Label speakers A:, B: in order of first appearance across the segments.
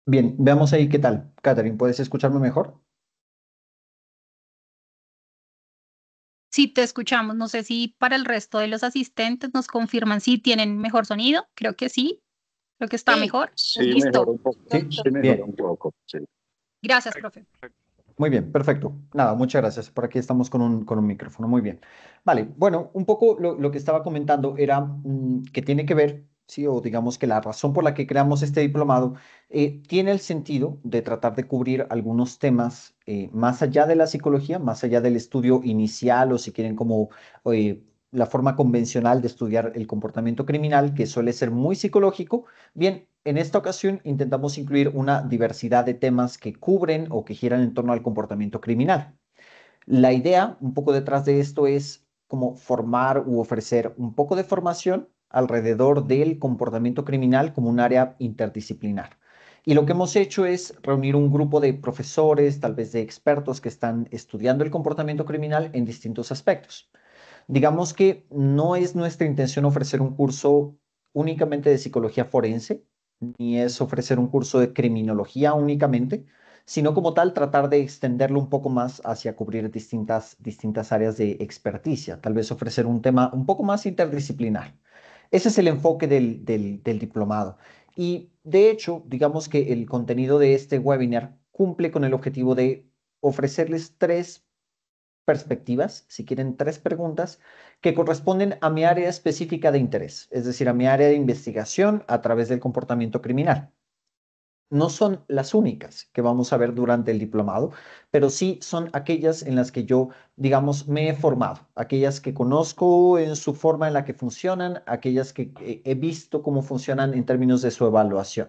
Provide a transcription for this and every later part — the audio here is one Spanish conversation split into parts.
A: Bien, veamos ahí qué tal. Catherine, ¿puedes escucharme mejor?
B: Sí, te escuchamos. No sé si para el resto de los asistentes nos confirman si tienen mejor sonido. Creo que sí, creo que está
C: Sí,
B: mejor.
C: sí mejoró
B: Listo.
C: un poco,
A: Sí,
C: sí mejoró
A: bien,
C: un poco, sí.
B: Gracias, profe.
A: muy bien, perfecto. Nada, muchas gracias. Por aquí estamos con un micrófono, muy bien. Vale, bueno, un poco lo que estaba comentando era que tiene que ver, sí, o digamos que la razón por la que creamos este diplomado tiene el sentido de tratar de cubrir algunos temas más allá de la psicología, más allá del estudio inicial o si quieren como eh, la forma convencional de estudiar el comportamiento criminal, que suele ser muy psicológico. Bien, en esta ocasión intentamos incluir una diversidad de temas que cubren o que giran en torno al comportamiento criminal. La idea, un poco detrás de esto, es como formar u ofrecer un poco de formación alrededor del comportamiento criminal como un área interdisciplinar. Y lo que hemos hecho es reunir un grupo de profesores, tal vez de expertos que están estudiando el comportamiento criminal en distintos aspectos. Digamos que no es nuestra intención ofrecer un curso únicamente de psicología forense, ni es ofrecer un curso de criminología únicamente, sino como tal tratar de extenderlo un poco más hacia cubrir distintas áreas de experticia, tal vez ofrecer un tema un poco más interdisciplinar. Ese es el enfoque del diplomado. Y de hecho, digamos que el contenido de este webinar cumple con el objetivo de ofrecerles tres perspectivas, si quieren tres preguntas, que corresponden a mi área específica de interés, es decir, a mi área de investigación a través del comportamiento criminal. No son las únicas que vamos a ver durante el diplomado, pero sí son aquellas en las que yo, digamos, me he formado, aquellas que conozco en su forma en la que funcionan, aquellas que he visto cómo funcionan en términos de su evaluación.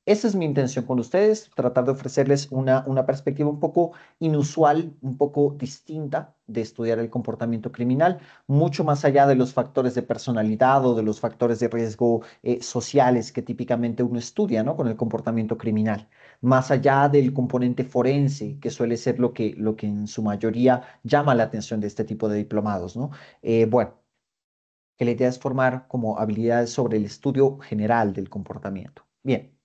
A: Esa es mi intención con ustedes, tratar de ofrecerles una perspectiva un poco inusual, un poco distinta de estudiar el comportamiento criminal, mucho más allá de los factores de personalidad o de los factores de riesgo sociales que típicamente uno estudia, ¿no? Con el comportamiento criminal, más allá del componente forense, que suele ser lo que en su mayoría llama la atención de este tipo de diplomados, ¿no? Bueno, que la idea es formar como habilidades sobre el estudio general del comportamiento. Bien.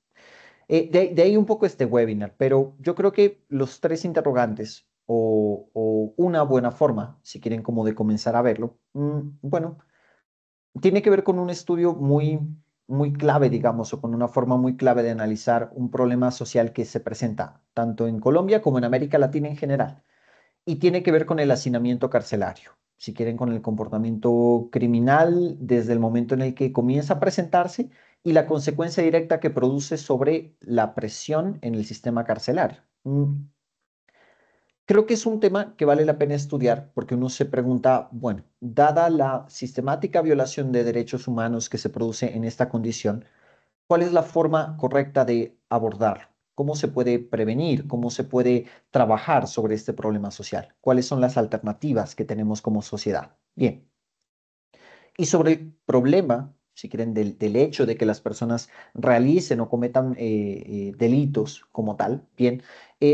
A: De ahí un poco este webinar, pero yo creo que los tres interrogantes o una buena forma, si quieren como de comenzar a verlo, bueno, tiene que ver con un estudio muy clave, digamos, o con una forma muy clave de analizar un problema social que se presenta tanto en Colombia como en América Latina en general y tiene que ver con el hacinamiento carcelario. Si quieren, con el comportamiento criminal desde el momento en el que comienza a presentarse y la consecuencia directa que produce sobre la presión en el sistema carcelario. Creo que es un tema que vale la pena estudiar porque uno se pregunta, bueno, dada la sistemática violación de derechos humanos que se produce en esta condición, ¿cuál es la forma correcta de abordarlo? ¿Cómo se puede prevenir? ¿Cómo se puede trabajar sobre este problema social? ¿Cuáles son las alternativas que tenemos como sociedad? Bien, y sobre el problema, si quieren, del hecho de que las personas realicen o cometan delitos como tal, bien,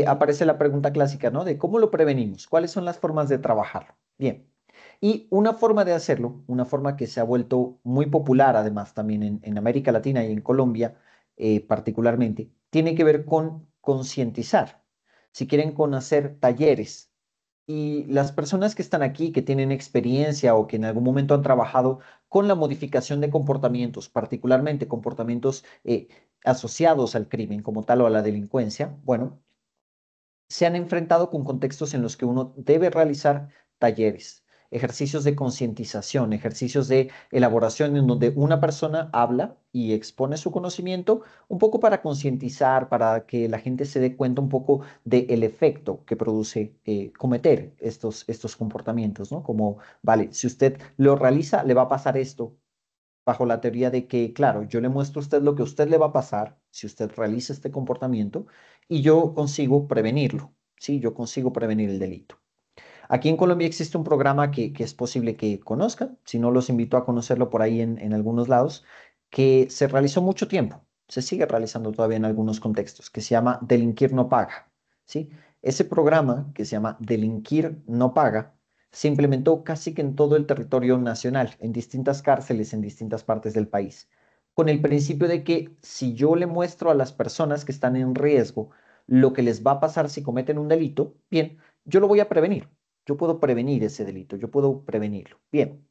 A: aparece la pregunta clásica, ¿no? De cómo lo prevenimos, cuáles son las formas de trabajarlo. Bien. Y una forma de hacerlo, una forma que se ha vuelto muy popular además también en América Latina y en Colombia particularmente, tiene que ver con concientizar. Si quieren, con hacer talleres y las personas que están aquí, que tienen experiencia o que en algún momento han trabajado con la modificación de comportamientos, particularmente comportamientos asociados al crimen como tal o a la delincuencia, bueno, se han enfrentado con contextos en los que uno debe realizar talleres, ejercicios de concientización, ejercicios de elaboración en donde una persona habla y expone su conocimiento un poco para concientizar, para que la gente se dé cuenta un poco del efecto que produce cometer estos comportamientos, ¿no? Como, vale, si usted lo realiza, le va a pasar esto, bajo la teoría de que, claro, yo le muestro a usted lo que a usted le va a pasar si usted realiza este comportamiento y yo consigo prevenirlo, ¿sí? Yo consigo prevenir el delito. Aquí en Colombia existe un programa que es posible que conozcan, si no los invito a conocerlo por ahí en algunos lados, que se realizó mucho tiempo, se sigue realizando todavía en algunos contextos, que se llama Delinquir no paga, ¿sí? Ese programa que se llama Delinquir no paga se implementó casi que en todo el territorio nacional, en distintas cárceles en distintas partes del país. con el principio de que si yo le muestro a las personas que están en riesgo lo que les va a pasar si cometen un delito, bien, yo lo voy a prevenir. Yo puedo prevenir ese delito, yo puedo prevenirlo. Bien.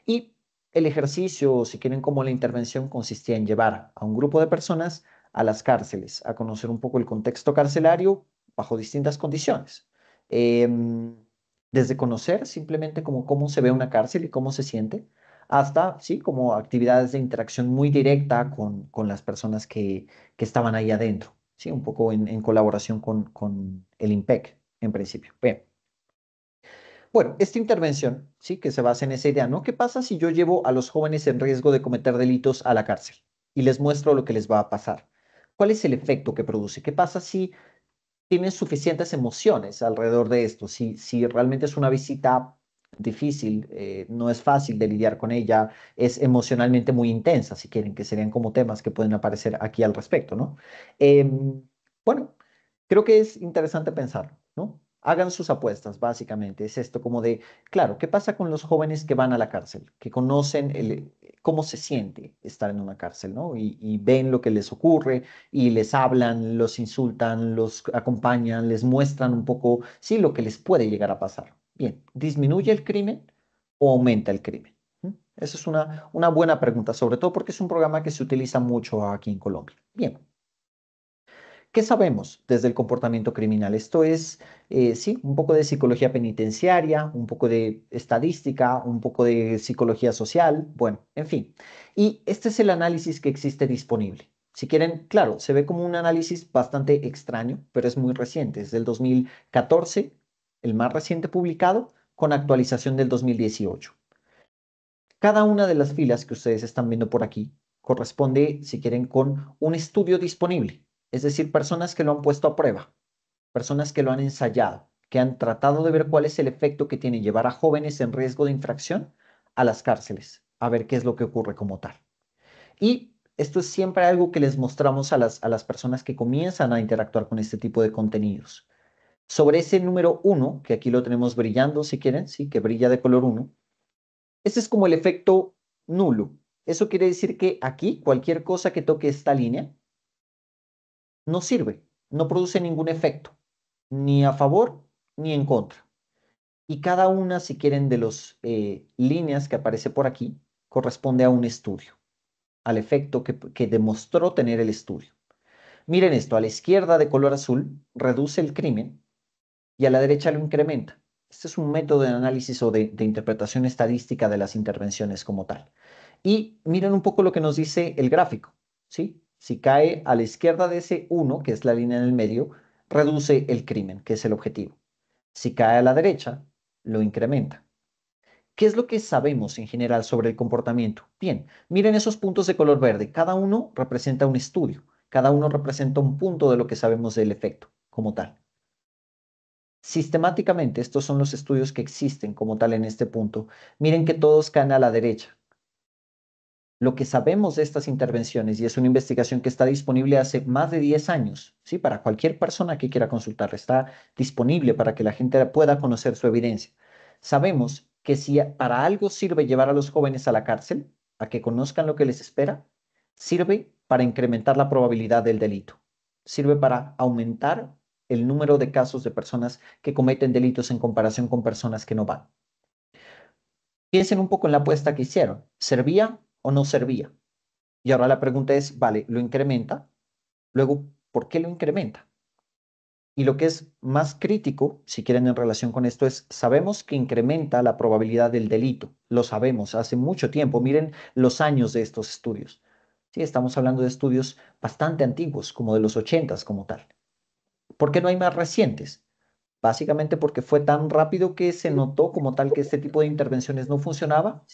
A: Y el ejercicio, o si quieren como la intervención, consistía en llevar a un grupo de personas a las cárceles, a conocer un poco el contexto carcelario bajo distintas condiciones. Em, Desde conocer simplemente como cómo se ve una cárcel y cómo se siente, hasta, sí, como actividades de interacción muy directa con las personas que estaban ahí adentro, sí, un poco en colaboración con el IMPEC, en principio. Bien. Bueno, esta intervención, sí, que se basa en esa idea, ¿no? ¿Qué pasa si yo llevo a los jóvenes en riesgo de cometer delitos a la cárcel y les muestro lo que les va a pasar? ¿Cuál es el efecto que produce? ¿Qué pasa si tienen suficientes emociones alrededor de esto? Si realmente es una visita difícil, no es fácil de lidiar con ella, es emocionalmente muy intensa, si quieren, que serían como temas que pueden aparecer aquí al respecto, ¿no? Bueno, creo que es interesante pensar, ¿no? Hagan sus apuestas, básicamente. Es esto como de, claro, ¿qué pasa con los jóvenes que van a la cárcel, que conocen cómo se siente estar en una cárcel, ¿no? Y ven lo que les ocurre y les hablan, los insultan, los acompañan, les muestran un poco, sí, lo que les puede llegar a pasar. Bien, ¿disminuye el crimen o aumenta el crimen? ¿Mm? Esa es una buena pregunta, sobre todo porque es un programa que se utiliza mucho aquí en Colombia. Bien. ¿Qué sabemos desde el comportamiento criminal? Esto es, sí, un poco de psicología penitenciaria, un poco de estadística, un poco de psicología social, bueno, en fin. Y este es el análisis que existe disponible. Si quieren, claro, se ve como un análisis bastante extraño, pero es muy reciente, es del 2014, el más reciente publicado, con actualización del 2018. Cada una de las filas que ustedes están viendo por aquí corresponde, si quieren, con un estudio disponible, es decir, personas que lo han puesto a prueba, personas que lo han ensayado, que han tratado de ver cuál es el efecto que tiene llevar a jóvenes en riesgo de infracción a las cárceles, a ver qué es lo que ocurre como tal. Y esto es siempre algo que les mostramos a las personas que comienzan a interactuar con este tipo de contenidos. Sobre ese número uno, que aquí lo tenemos brillando, si quieren, sí, que brilla de color uno, ese es como el efecto nulo. Eso quiere decir que aquí cualquier cosa que toque esta línea no sirve, no produce ningún efecto, ni a favor ni en contra. Y cada una, si quieren, de las líneas que aparece por aquí corresponde a un estudio, al efecto que demostró tener el estudio. Miren esto, a la izquierda de color azul reduce el crimen y a la derecha lo incrementa. Este es un método de análisis o de interpretación estadística de las intervenciones como tal. Y miren un poco lo que nos dice el gráfico, ¿sí? Si cae a la izquierda de ese uno, que es la línea en el medio, reduce el crimen, que es el objetivo. Si cae a la derecha, lo incrementa. ¿Qué es lo que sabemos en general sobre el comportamiento? Bien, miren esos puntos de color verde. Cada uno representa un estudio. Cada uno representa un punto de lo que sabemos del efecto como tal. Sistemáticamente, estos son los estudios que existen como tal en este punto. Miren que todos caen a la derecha. Lo que sabemos de estas intervenciones, y es una investigación que está disponible hace más de 10 años, ¿sí? Para cualquier persona que quiera consultar, está disponible para que la gente pueda conocer su evidencia. Sabemos que si para algo sirve llevar a los jóvenes a la cárcel, a que conozcan lo que les espera, sirve para incrementar la probabilidad del delito, sirve para aumentar el número de casos de personas que cometen delitos en comparación con personas que no van. Piensen un poco en la apuesta que hicieron. ¿Servía o no servía? Y ahora la pregunta es, vale, ¿lo incrementa? Luego, ¿por qué lo incrementa? Y lo que es más crítico, si quieren en relación con esto, es, sabemos que incrementa la probabilidad del delito. Lo sabemos hace mucho tiempo. Miren los años de estos estudios. Sí, estamos hablando de estudios bastante antiguos, como de los 80 como tal. ¿Por qué no hay más recientes? Básicamente porque fue tan rápido que se notó como tal que este tipo de intervenciones no funcionaba,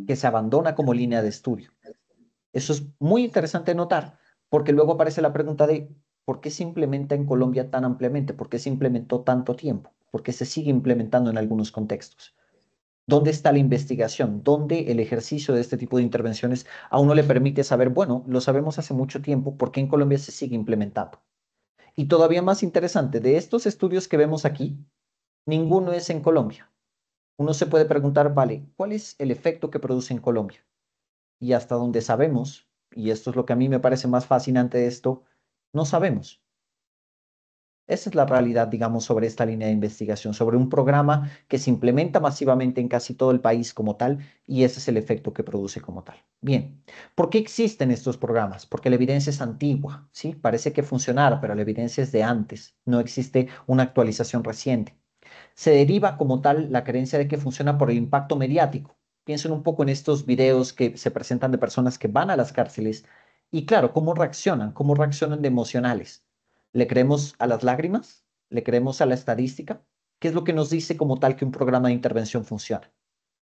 A: que se abandona como línea de estudio. Eso es muy interesante notar, porque luego aparece la pregunta de ¿por qué se implementa en Colombia tan ampliamente? ¿Por qué se implementó tanto tiempo? ¿Por qué se sigue implementando en algunos contextos? ¿Dónde está la investigación? ¿Dónde el ejercicio de este tipo de intervenciones a uno le permite saber, bueno, lo sabemos hace mucho tiempo, ¿por qué en Colombia se sigue implementando? Y todavía más interesante, de estos estudios que vemos aquí, ninguno es en Colombia. Uno se puede preguntar, vale, ¿cuál es el efecto que produce en Colombia? Y hasta donde sabemos, y esto es lo que a mí me parece más fascinante de esto, no sabemos. Esa es la realidad, digamos, sobre esta línea de investigación, sobre un programa que se implementa masivamente en casi todo el país como tal, y ese es el efecto que produce como tal. Bien, ¿por qué existen estos programas? Porque la evidencia es antigua, ¿sí? Parece que funcionara, pero la evidencia es de antes, no existe una actualización reciente. Se deriva como tal la creencia de que funciona por el impacto mediático. Piensen un poco en estos videos que se presentan de personas que van a las cárceles y claro, cómo reaccionan de emocionales. ¿Le creemos a las lágrimas? ¿Le creemos a la estadística? ¿Qué es lo que nos dice como tal que un programa de intervención funciona?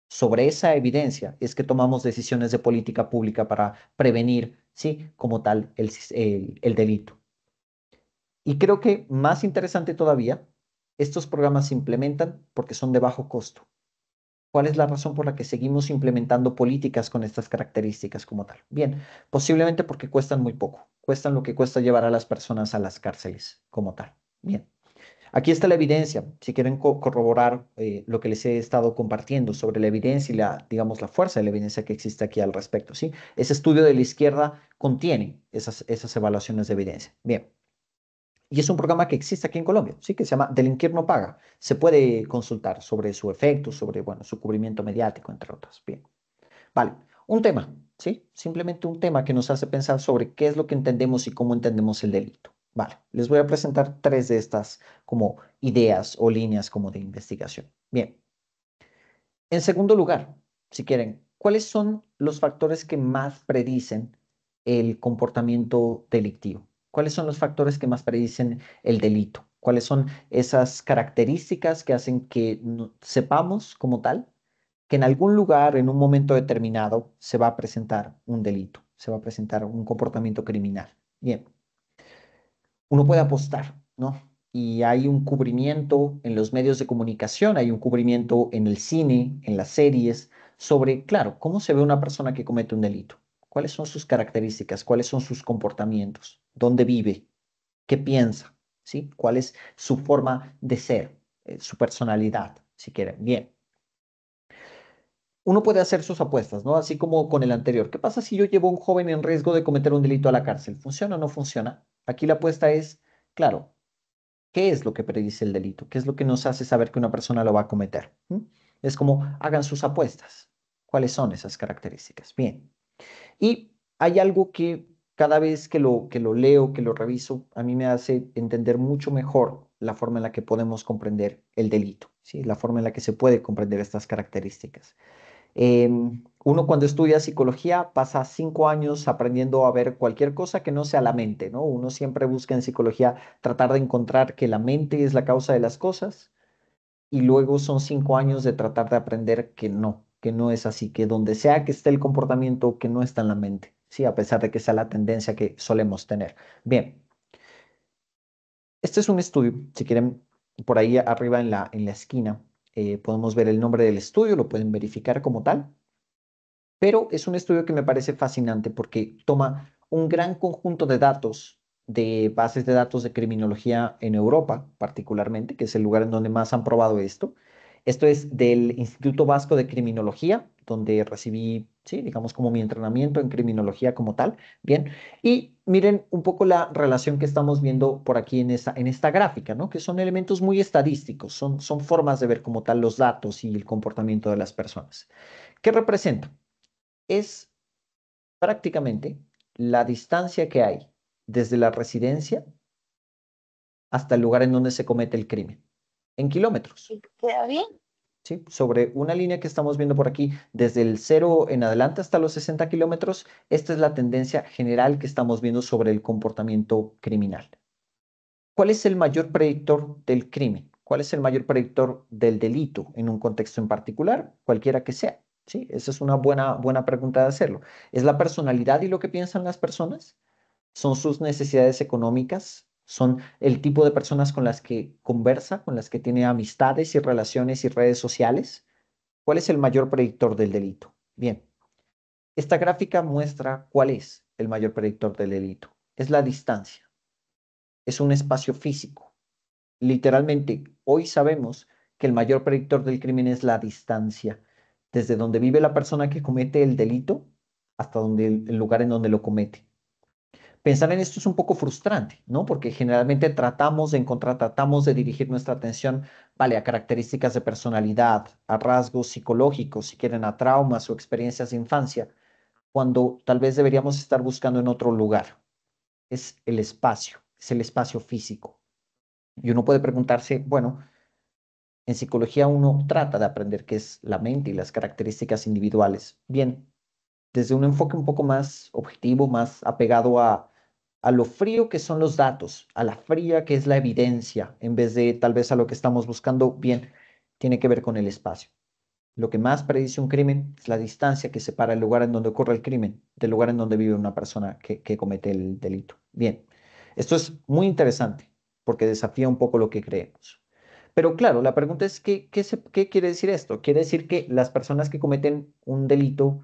A: Sobre esa evidencia es que tomamos decisiones de política pública para prevenir, sí, como tal, el delito. Y creo que más interesante todavía, estos programas se implementan porque son de bajo costo. ¿Cuál es la razón por la que seguimos implementando políticas con estas características como tal? Bien, posiblemente porque cuestan muy poco, cuestan lo que cuesta llevar a las personas a las cárceles como tal. Bien, aquí está la evidencia. Si quieren corroborar lo que les he estado compartiendo sobre la evidencia y la, digamos, la fuerza de la evidencia que existe aquí al respecto, ¿sí? Ese estudio de la izquierda contiene esas evaluaciones de evidencia. Bien. Y es un programa que existe aquí en Colombia, ¿sí? Que se llama Delinquir no paga. Se puede consultar sobre su efecto, sobre, bueno, su cubrimiento mediático, entre otras. Bien, vale. Un tema, ¿sí? Simplemente un tema que nos hace pensar sobre qué es lo que entendemos y cómo entendemos el delito. Vale, les voy a presentar tres de estas como ideas o líneas como de investigación. Bien, en segundo lugar, si quieren, ¿cuáles son los factores que más predicen el comportamiento delictivo? ¿Cuáles son los factores que más predicen el delito? ¿Cuáles son esas características que hacen que sepamos como tal que en algún lugar, en un momento determinado, se va a presentar un delito, se va a presentar un comportamiento criminal? Bien, uno puede apostar, ¿no? Y hay un cubrimiento en los medios de comunicación, hay un cubrimiento en el cine, en las series, sobre, claro, cómo se ve una persona que comete un delito, cuáles son sus características, cuáles son sus comportamientos, dónde vive, qué piensa, ¿sí? ¿Cuál es su forma de ser, su personalidad, si quieren? Bien, uno puede hacer sus apuestas, ¿no? Así como con el anterior. ¿Qué pasa si yo llevo a un joven en riesgo de cometer un delito a la cárcel? ¿Funciona o no funciona? Aquí la apuesta es, claro, ¿qué es lo que predice el delito? ¿Qué es lo que nos hace saber que una persona lo va a cometer? ¿Mm? Es como hagan sus apuestas. ¿Cuáles son esas características? Bien. Y hay algo que cada vez que lo leo, que lo reviso, a mí me hace entender mucho mejor la forma en la que podemos comprender el delito, ¿sí? La forma en la que se puede comprender estas características. Uno cuando estudia psicología pasa 5 años aprendiendo a ver cualquier cosa que no sea la mente, ¿no? Uno siempre busca en psicología tratar de encontrar que la mente es la causa de las cosas y luego son 5 años de tratar de aprender que no es así, que donde sea que esté el comportamiento, que no está en la mente, ¿sí? A pesar de que sea la tendencia que solemos tener. Bien, este es un estudio, si quieren, por ahí arriba en la esquina, podemos ver el nombre del estudio, lo pueden verificar como tal. Pero es un estudio que me parece fascinante porque toma un gran conjunto de datos, de bases de datos de criminología en Europa, particularmente, que es el lugar en donde más han probado esto. Esto es del Instituto Vasco de Criminología, donde recibí, sí, digamos, como mi entrenamiento en criminología como tal. Bien, y miren un poco la relación que estamos viendo por aquí en esta gráfica, ¿no? Que son elementos muy estadísticos, son formas de ver como tal los datos y el comportamiento de las personas. ¿Qué representa? Es prácticamente la distancia que hay desde la residencia hasta el lugar en donde se comete el crimen, en kilómetros,
B: ¿Y queda bien?
A: ¿sí? Sobre una línea que estamos viendo por aquí, desde el cero en adelante hasta los 60 kilómetros, esta es la tendencia general que estamos viendo sobre el comportamiento criminal. ¿Cuál es el mayor predictor del crimen? ¿Cuál es el mayor predictor del delito en un contexto en particular? Cualquiera que sea. Sí, esa es una buena pregunta de hacerlo. ¿Es la personalidad y lo que piensan las personas? ¿Son sus necesidades económicas? ¿Son el tipo de personas con las que conversa, con las que tiene amistades y relaciones y redes sociales? ¿Cuál es el mayor predictor del delito? Bien, esta gráfica muestra cuál es el mayor predictor del delito. Es la distancia, es un espacio físico. Literalmente, hoy sabemos que el mayor predictor del crimen es la distancia, desde donde vive la persona que comete el delito hasta donde el lugar en donde lo comete. Pensar en esto es un poco frustrante, ¿no? Porque generalmente tratamos de encontrar, tratamos de dirigir nuestra atención, vale, a características de personalidad, a rasgos psicológicos, si quieren, a traumas o experiencias de infancia, cuando tal vez deberíamos estar buscando en otro lugar. Es el espacio físico. Y uno puede preguntarse, bueno, en psicología uno trata de aprender qué es la mente y las características individuales. Bien, desde un enfoque un poco más objetivo, más apegado a lo frío que son los datos, a la fría que es la evidencia, en vez de tal vez a lo que estamos buscando, bien, tiene que ver con el espacio. Lo que más predice un crimen es la distancia que separa el lugar en donde ocurre el crimen del lugar en donde vive una persona que comete el delito. Bien, esto es muy interesante porque desafía un poco lo que creemos. Pero claro, la pregunta es, ¿qué quiere decir esto? Quiere decir que las personas que cometen un delito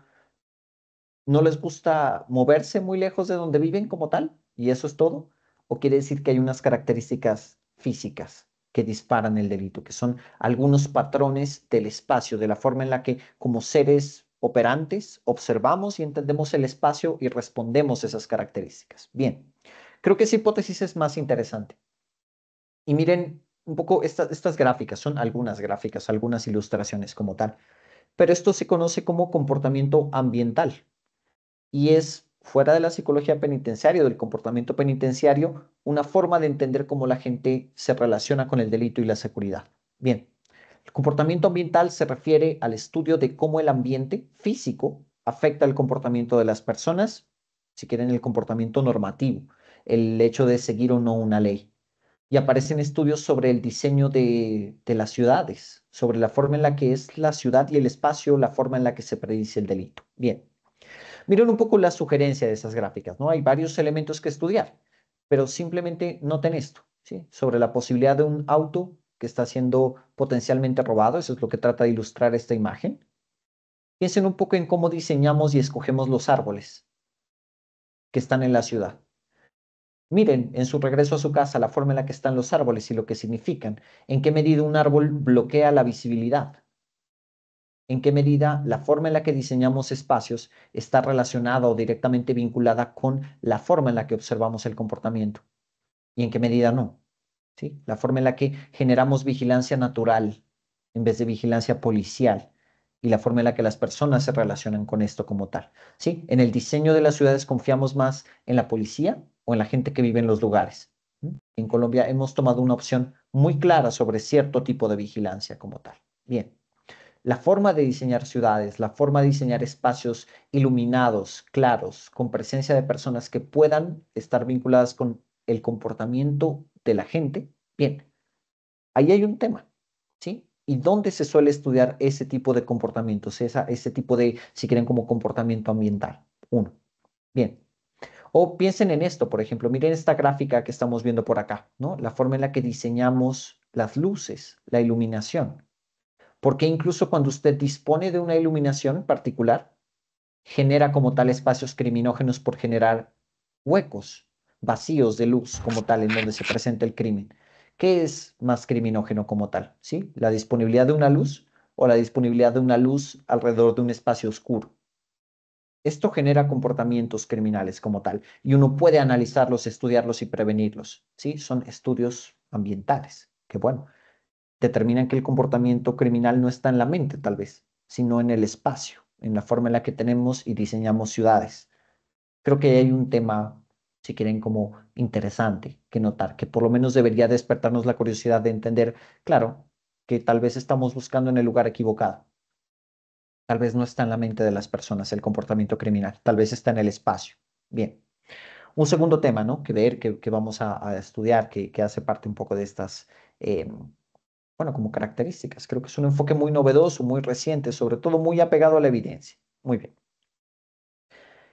A: no les gusta moverse muy lejos de donde viven como tal, y eso es todo, o quiere decir que hay unas características físicas que disparan el delito, que son algunos patrones del espacio, de la forma en la que como seres operantes observamos y entendemos el espacio y respondemos a esas características. Bien, creo que esa hipótesis es más interesante. Y miren un poco estas gráficas, son algunas gráficas, algunas ilustraciones como tal, pero esto se conoce como comportamiento ambiental y es, fuera de la psicología penitenciaria o del comportamiento penitenciario, una forma de entender cómo la gente se relaciona con el delito y la seguridad. Bien, el comportamiento ambiental se refiere al estudio de cómo el ambiente físico afecta el comportamiento de las personas, si quieren el comportamiento normativo, el hecho de seguir o no una ley. Y aparecen estudios sobre el diseño de las ciudades, sobre la forma en la que es la ciudad y el espacio, la forma en la que se predice el delito. Bien. Miren un poco la sugerencia de esas gráficas, ¿no? Hay varios elementos que estudiar, pero simplemente noten esto, ¿sí? Sobre la posibilidad de un auto que está siendo potencialmente robado, eso es lo que trata de ilustrar esta imagen. Piensen un poco en cómo diseñamos y escogemos los árboles que están en la ciudad. Miren en su regreso a su casa la forma en la que están los árboles y lo que significan, en qué medida un árbol bloquea la visibilidad, en qué medida la forma en la que diseñamos espacios está relacionada o directamente vinculada con la forma en la que observamos el comportamiento y en qué medida no. ¿Sí? La forma en la que generamos vigilancia natural en vez de vigilancia policial y la forma en la que las personas se relacionan con esto como tal. ¿Sí? En el diseño de las ciudades confiamos más en la policía o en la gente que vive en los lugares. ¿Mm? En Colombia hemos tomado una opción muy clara sobre cierto tipo de vigilancia como tal. Bien. La forma de diseñar ciudades, la forma de diseñar espacios iluminados, claros, con presencia de personas que puedan estar vinculadas con el comportamiento de la gente. Bien, ahí hay un tema, ¿sí? ¿Y dónde se suele estudiar ese tipo de comportamientos, ese tipo de, si quieren, como comportamiento ambiental? Uno. Bien. O piensen en esto, por ejemplo, miren esta gráfica que estamos viendo por acá, ¿no? La forma en la que diseñamos las luces, la iluminación. Porque incluso cuando usted dispone de una iluminación particular, genera como tal espacios criminógenos por generar huecos, vacíos de luz como tal en donde se presenta el crimen. ¿Qué es más criminógeno como tal? ¿Sí? ¿La disponibilidad de una luz o la disponibilidad de una luz alrededor de un espacio oscuro? Esto genera comportamientos criminales como tal y uno puede analizarlos, estudiarlos y prevenirlos. ¿Sí? Son estudios ambientales. Que bueno, determinan que el comportamiento criminal no está en la mente, tal vez, sino en el espacio, en la forma en la que tenemos y diseñamos ciudades. Creo que hay un tema, si quieren, como interesante que notar, que por lo menos debería despertarnos la curiosidad de entender, claro, que tal vez estamos buscando en el lugar equivocado. Tal vez no está en la mente de las personas el comportamiento criminal, tal vez está en el espacio. Bien. Un segundo tema, ¿no? Que ver, que vamos a estudiar, que hace parte un poco de estas bueno, como características. Creo que es un enfoque muy novedoso, muy reciente, sobre todo muy apegado a la evidencia. Muy bien.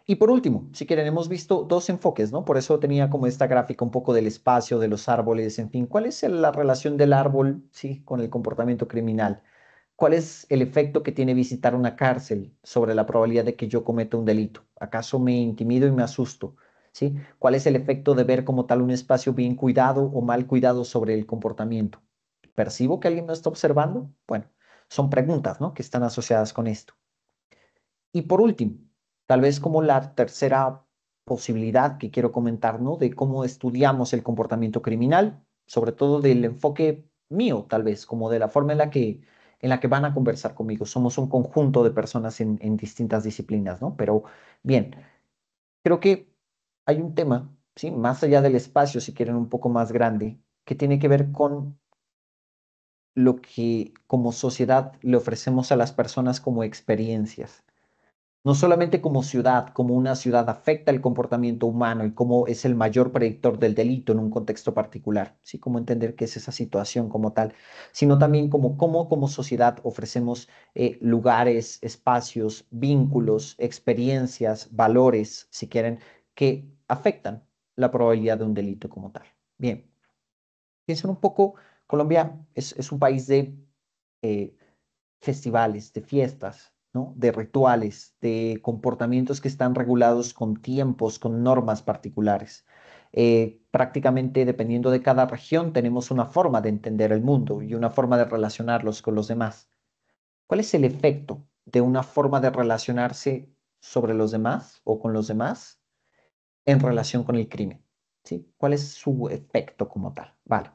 A: Y por último, si quieren, hemos visto dos enfoques, ¿no? Por eso tenía como esta gráfica un poco del espacio, de los árboles, en fin, ¿cuál es la relación del árbol, sí, con el comportamiento criminal? ¿Cuál es el efecto que tiene visitar una cárcel sobre la probabilidad de que yo cometa un delito? ¿Acaso me intimido y me asusto? ¿Sí? ¿Cuál es el efecto de ver como tal un espacio bien cuidado o mal cuidado sobre el comportamiento? ¿Percibo que alguien me está observando? Bueno, son preguntas, ¿no? Que están asociadas con esto. Y por último, Tal vez como la tercera posibilidad que quiero comentar, ¿no? De cómo estudiamos el comportamiento criminal, sobre todo del enfoque mío, tal vez, como de la forma en la que van a conversar conmigo. Somos un conjunto de personas en distintas disciplinas, ¿no? Pero bien, creo que hay un tema, ¿sí? Más allá del espacio, si quieren, un poco más grande, que tiene que ver con lo que como sociedad le ofrecemos a las personas como experiencias. No solamente como ciudad, como una ciudad afecta el comportamiento humano y cómo es el mayor predictor del delito en un contexto particular, ¿sí? Cómo entender qué es esa situación como tal, sino también como cómo como sociedad ofrecemos lugares, espacios, vínculos, experiencias, valores, si quieren, que afectan la probabilidad de un delito como tal. Bien, piensen un poco, Colombia es un país de eh, festivales, de fiestas, ¿no? De rituales, de comportamientos que están regulados con tiempos, con normas particulares. Prácticamente dependiendo de cada región tenemos una forma de entender el mundo y una forma de relacionarlos con los demás. ¿Cuál es el efecto de una forma de relacionarse sobre los demás o con los demás en relación con el crimen? ¿Sí? ¿Cuál es su efecto como tal? Vale.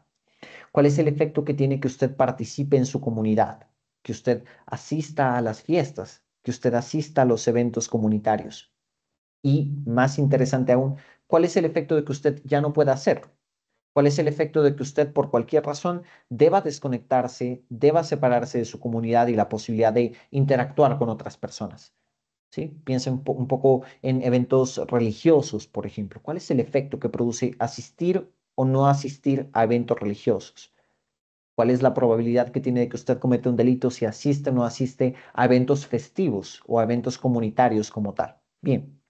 A: ¿Cuál es el efecto que tiene que usted participe en su comunidad, que usted asista a las fiestas, que usted asista a los eventos comunitarios? Y más interesante aún, ¿cuál es el efecto de que usted ya no pueda hacerlo? ¿Cuál es el efecto de que usted por cualquier razón deba desconectarse, deba separarse de su comunidad y la posibilidad de interactuar con otras personas? ¿Sí? Piensa un poco en eventos religiosos, por ejemplo. ¿Cuál es el efecto que produce asistir o no asistir a eventos religiosos? ¿Cuál es la probabilidad que tiene de que usted cometa un delito si asiste o no asiste a eventos festivos o a eventos comunitarios como tal? Bien,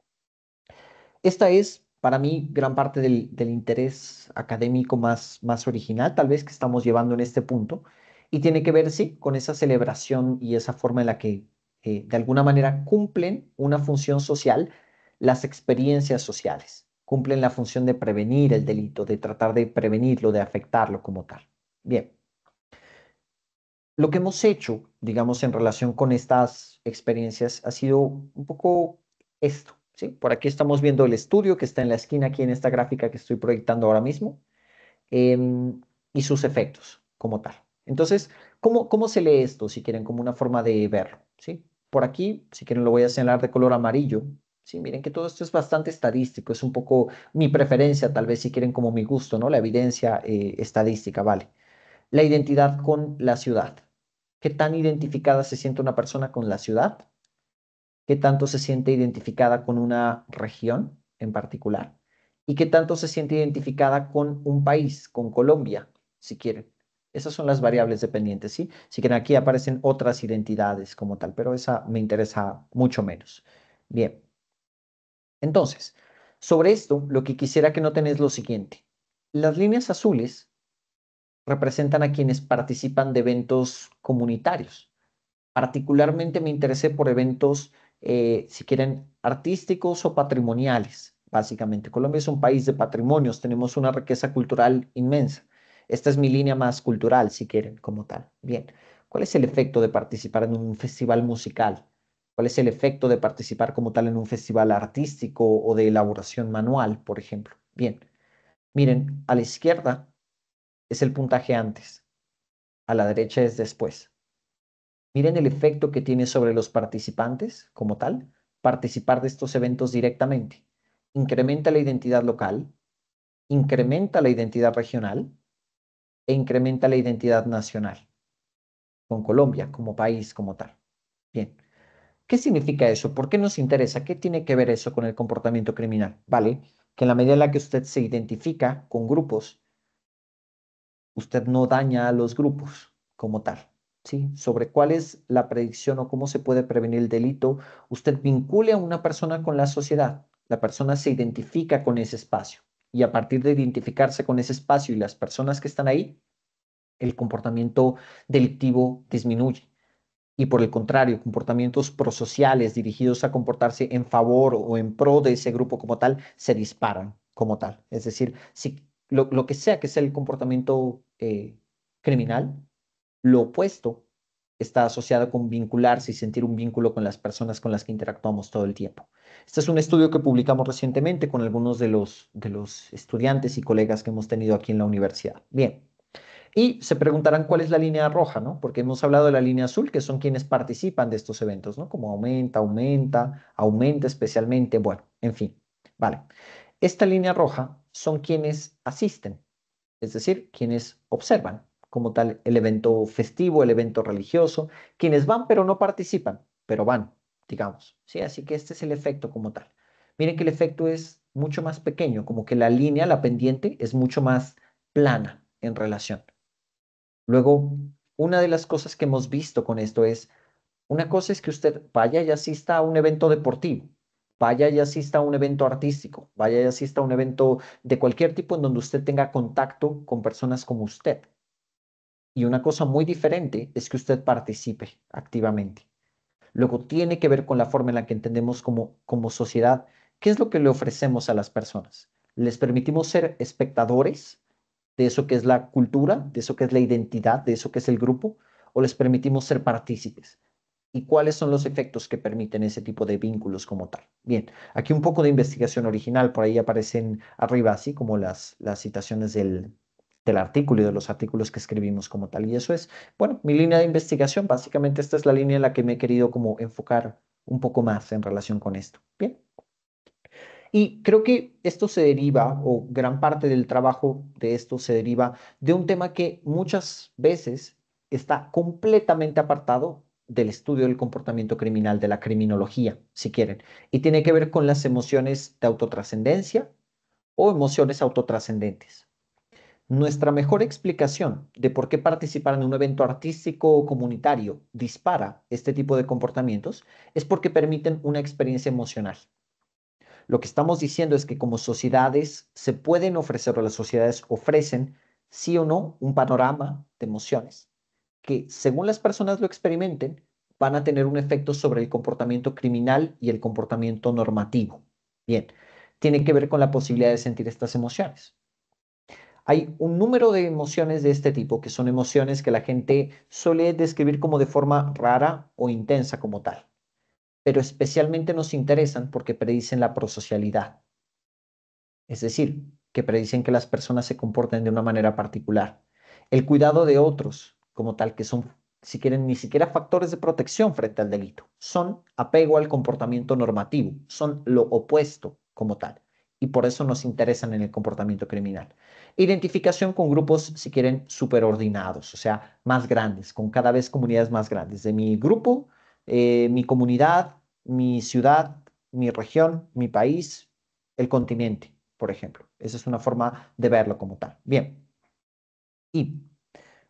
A: esta es para mí gran parte del interés académico más original, tal vez que estamos llevando en este punto, y tiene que ver, sí, con esa celebración y esa forma en la que de alguna manera cumplen una función social las experiencias sociales, cumplen la función de prevenir el delito, de tratar de prevenirlo, de afectarlo como tal. Bien. Lo que hemos hecho, digamos, en relación con estas experiencias ha sido un poco esto, ¿sí? Por aquí estamos viendo el estudio que está en la esquina aquí en esta gráfica que estoy proyectando ahora mismo, y sus efectos como tal. Entonces, ¿cómo se lee esto, si quieren, como una forma de verlo, ¿sí? Por aquí, si quieren, lo voy a señalar de color amarillo. Sí, miren que todo esto es bastante estadístico, es un poco mi preferencia, tal vez si quieren como mi gusto, ¿no? La evidencia estadística, ¿vale? La identidad con la ciudad. ¿Qué tan identificada se siente una persona con la ciudad? ¿Qué tanto se siente identificada con una región en particular? ¿Y qué tanto se siente identificada con un país, con Colombia, si quieren? Esas son las variables dependientes, ¿sí? Si quieren, aquí aparecen otras identidades como tal, pero esa me interesa mucho menos. Bien, entonces, sobre esto, lo que quisiera que noten es lo siguiente. Las líneas azules representan a quienes participan de eventos comunitarios. Particularmente me interesé por eventos, si quieren, artísticos o patrimoniales, básicamente. Colombia es un país de patrimonios, tenemos una riqueza cultural inmensa. Esta es mi línea más cultural, si quieren, como tal. Bien, ¿cuál es el efecto de participar en un festival musical? ¿Cuál es el efecto de participar como tal en un festival artístico o de elaboración manual, por ejemplo? Bien, miren, a la izquierda es el puntaje antes, a la derecha es después. Miren el efecto que tiene sobre los participantes como tal, participar de estos eventos directamente. Incrementa la identidad local, incrementa la identidad regional e incrementa la identidad nacional, con Colombia como país como tal. Bien, ¿qué significa eso? ¿Por qué nos interesa? ¿Qué tiene que ver eso con el comportamiento criminal? Vale, que en la medida en la que usted se identifica con grupos, usted no daña a los grupos como tal, ¿sí? Sobre cuál es la predicción o cómo se puede prevenir el delito, usted vincule a una persona con la sociedad, la persona se identifica con ese espacio y a partir de identificarse con ese espacio y las personas que están ahí, el comportamiento delictivo disminuye. Y por el contrario, comportamientos prosociales dirigidos a comportarse en favor o en pro de ese grupo como tal, se disparan como tal. Es decir, si lo que sea el comportamiento criminal, lo opuesto está asociado con vincularse y sentir un vínculo con las personas con las que interactuamos todo el tiempo. Este es un estudio que publicamos recientemente con algunos de los estudiantes y colegas que hemos tenido aquí en la universidad. Bien. Y se preguntarán cuál es la línea roja, ¿no? Porque hemos hablado de la línea azul, que son quienes participan de estos eventos, ¿no? Como aumenta especialmente, bueno, en fin, vale. Esta línea roja son quienes asisten, es decir, quienes observan como tal el evento festivo, el evento religioso, quienes van pero no participan, pero van, digamos, ¿sí? Así que este es el efecto como tal. Miren que el efecto es mucho más pequeño, como que la línea, la pendiente, es mucho más plana en relación. Luego, una de las cosas que hemos visto con esto es, una cosa es que usted vaya y asista a un evento deportivo, vaya y asista a un evento artístico, vaya y asista a un evento de cualquier tipo en donde usted tenga contacto con personas como usted. Y una cosa muy diferente es que usted participe activamente. Luego, tiene que ver con la forma en la que entendemos como sociedad qué es lo que le ofrecemos a las personas. ¿Les permitimos ser espectadores de eso que es la cultura, de eso que es la identidad, de eso que es el grupo, o les permitimos ser partícipes? ¿Y cuáles son los efectos que permiten ese tipo de vínculos como tal? Bien, aquí un poco de investigación original, por ahí aparecen arriba, así como las citaciones del artículo y de los artículos que escribimos como tal. Y eso es, bueno, mi línea de investigación. Básicamente esta es la línea en la que me he querido como enfocar un poco más en relación con esto. Bien. Y creo que esto se deriva, o gran parte del trabajo de esto se deriva de un tema que muchas veces está completamente apartado del estudio del comportamiento criminal, de la criminología, si quieren, y tiene que ver con las emociones de autotrascendencia o emociones autotrascendentes. Nuestra mejor explicación de por qué participar en un evento artístico o comunitario dispara este tipo de comportamientos es porque permiten una experiencia emocional. Lo que estamos diciendo es que como sociedades se pueden ofrecer, o las sociedades ofrecen, sí o no, un panorama de emociones que, según las personas lo experimenten, van a tener un efecto sobre el comportamiento criminal y el comportamiento normativo. Bien, tiene que ver con la posibilidad de sentir estas emociones. Hay un número de emociones de este tipo, que son emociones que la gente suele describir como de forma rara o intensa como tal, pero especialmente nos interesan porque predicen la prosocialidad. Es decir, que predicen que las personas se comporten de una manera particular. El cuidado de otros, como tal, que son, si quieren, ni siquiera factores de protección frente al delito, son apego al comportamiento normativo, son lo opuesto como tal, y por eso nos interesan en el comportamiento criminal. Identificación con grupos, si quieren, superordinados, o sea, más grandes, con cada vez comunidades más grandes. De mi grupo, mi comunidad, mi ciudad, mi región, mi país, el continente, por ejemplo. Esa es una forma de verlo como tal. Bien, y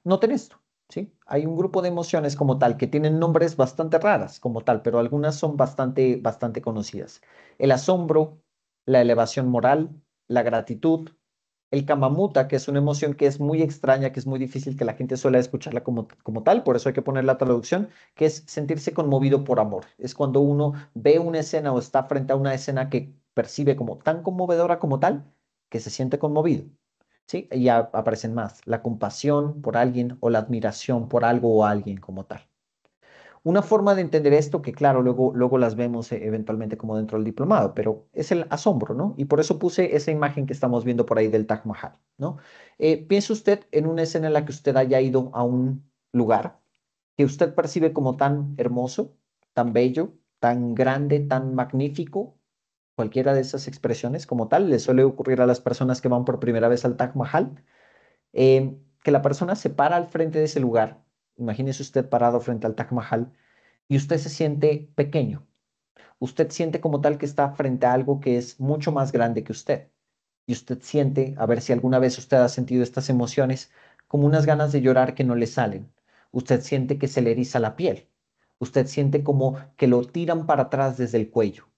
A: noten esto, ¿sí? Hay un grupo de emociones como tal que tienen nombres bastante raras como tal, pero algunas son bastante conocidas. El asombro, la elevación moral, la gratitud, el kamamuta, que es una emoción que es muy extraña, que es muy difícil que la gente suele escucharla como tal, por eso hay que poner la traducción, que es sentirse conmovido por amor. Es cuando uno ve una escena o está frente a una escena que percibe como tan conmovedora como tal, que se siente conmovido. ¿Sí? Y ya aparecen más, la compasión por alguien o la admiración por algo o alguien como tal. Una forma de entender esto, que claro, luego las vemos eventualmente como dentro del diplomado, pero es el asombro, ¿no? Y por eso puse esa imagen que estamos viendo por ahí del Taj Mahal, ¿no? Piense usted en una escena en la que usted haya ido a un lugar que usted percibe como tan hermoso, tan bello, tan grande, tan magnífico. Cualquiera de esas expresiones como tal le suele ocurrir a las personas que van por primera vez al Taj Mahal, que la persona se para al frente de ese lugar. Imagínese usted parado frente al Taj Mahal y usted se siente pequeño. Usted siente como tal que está frente a algo que es mucho más grande que usted. Y usted siente, a ver si alguna vez usted ha sentido estas emociones, como unas ganas de llorar que no le salen. Usted siente que se le eriza la piel. Usted siente como que lo tiran para atrás desde el cuello.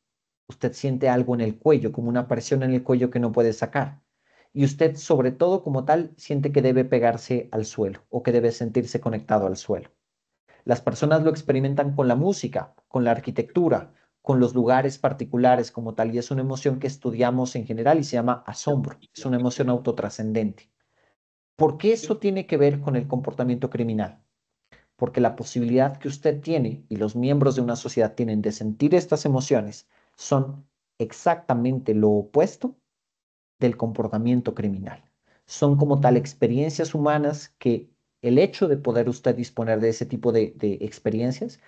A: Usted siente algo en el cuello, como una presión en el cuello que no puede sacar. Y usted, sobre todo como tal, siente que debe pegarse al suelo o que debe sentirse conectado al suelo. Las personas lo experimentan con la música, con la arquitectura, con los lugares particulares como tal, y es una emoción que estudiamos en general y se llama asombro, es una emoción autotrascendente. ¿Por qué eso tiene que ver con el comportamiento criminal? Porque la posibilidad que usted tiene y los miembros de una sociedad tienen de sentir estas emociones son exactamente lo opuesto del comportamiento criminal. Son como tal experiencias humanas que el hecho de poder usted disponer de ese tipo de experiencias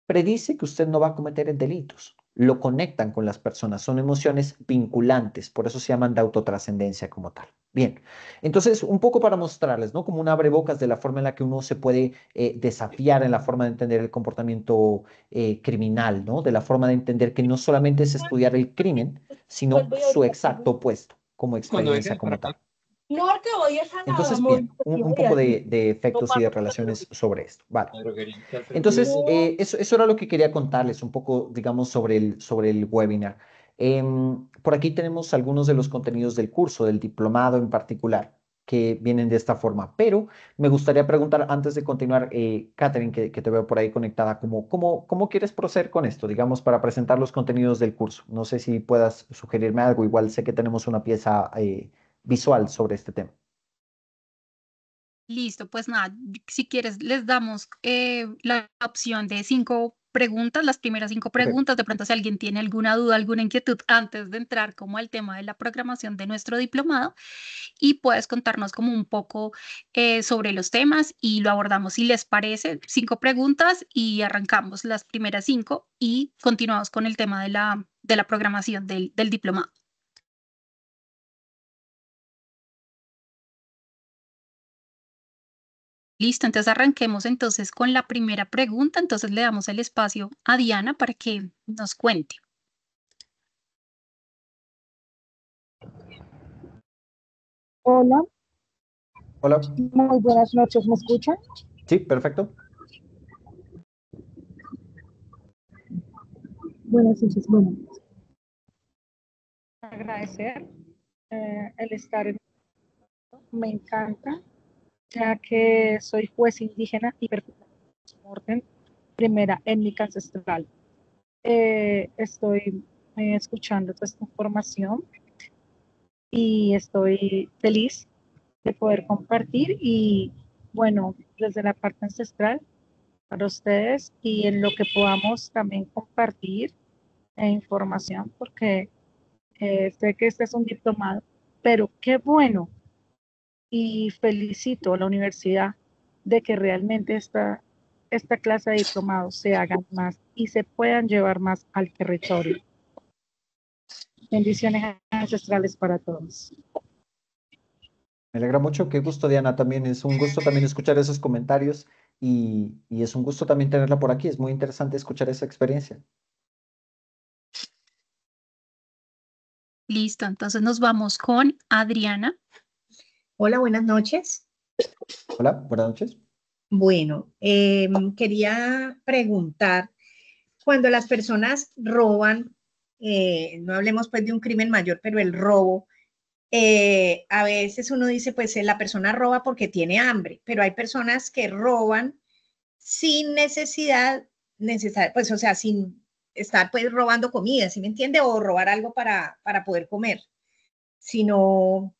A: predice que usted no va a cometer delitos. Lo conectan con las personas, son emociones vinculantes, por eso se llaman de autotrascendencia como tal. Bien, entonces un poco para mostrarles, ¿no? Como un abrebocas de la forma en la que uno se puede desafiar en la forma de entender el comportamiento criminal, ¿no? De la forma de entender que no solamente es estudiar el crimen, sino su exacto opuesto como
C: Cuando vengas
A: experiencia
C: para
A: como
C: acá.
A: tal.
D: No, que voy es a nada,
A: Entonces,
D: amor,
A: bien,
D: porque
A: un
D: voy
A: poco
D: así.
A: de
D: No
A: efectos y de
D: pasa nada, te lo
A: relaciones
D: digo.
A: sobre esto. Vale.
C: La droguería queda frente a la
A: Entonces,
C: iglesia.
A: eso era lo que quería contarles un poco, digamos, sobre el webinar. Por aquí tenemos algunos de los contenidos del curso, del diplomado en particular, que vienen de esta forma. Pero me gustaría preguntar, antes de continuar, Catherine, que te veo por ahí conectada, ¿cómo quieres proceder con esto, digamos, para presentar los contenidos del curso? No sé si puedas sugerirme algo. Igual sé que tenemos una pieza visual sobre este tema.
B: Listo, pues nada, si quieres, les damos la opción de 5 preguntas, las primeras cinco
A: Ok.
B: preguntas. De pronto, si alguien tiene alguna duda, alguna inquietud antes de entrar como al tema de la programación de nuestro diplomado, y puedes contarnos como un poco sobre los temas y lo abordamos. Si les parece, 5 preguntas y arrancamos las primeras 5 y continuamos con el tema de la programación del diplomado. Listo, entonces arranquemos entonces con la primera pregunta. Entonces le damos el espacio a Diana para que nos cuente.
D: Hola,
A: Hola.
D: muy buenas noches, ¿me escuchan?
A: Sí, perfecto.
D: Buenas noches, bueno. Agradecer el estar en me encanta, ya que soy juez indígena y orden primera étnica ancestral. Estoy escuchando toda esta información y estoy feliz de poder compartir y bueno, desde la parte ancestral para ustedes y en lo que podamos también compartir información, porque sé que este es un diplomado, pero qué bueno y felicito a la universidad de que realmente esta clase de diplomados se hagan más y se puedan llevar más al territorio. Bendiciones ancestrales para todos.
A: Me alegra mucho, qué gusto, Diana, también es un gusto también escuchar esos comentarios y es un gusto también tenerla por aquí, es muy interesante escuchar esa experiencia.
B: Listo, entonces nos vamos con Adriana.
E: Hola, buenas noches.
A: Hola, buenas noches.
E: Bueno, quería preguntar, cuando las personas roban, no hablemos pues de un crimen mayor, pero el robo, a veces uno dice, pues la persona roba porque tiene hambre, pero hay personas que roban sin necesidad, pues o sea, sin estar pues robando comida, ¿sí me entiende? O robar algo para poder comer, sino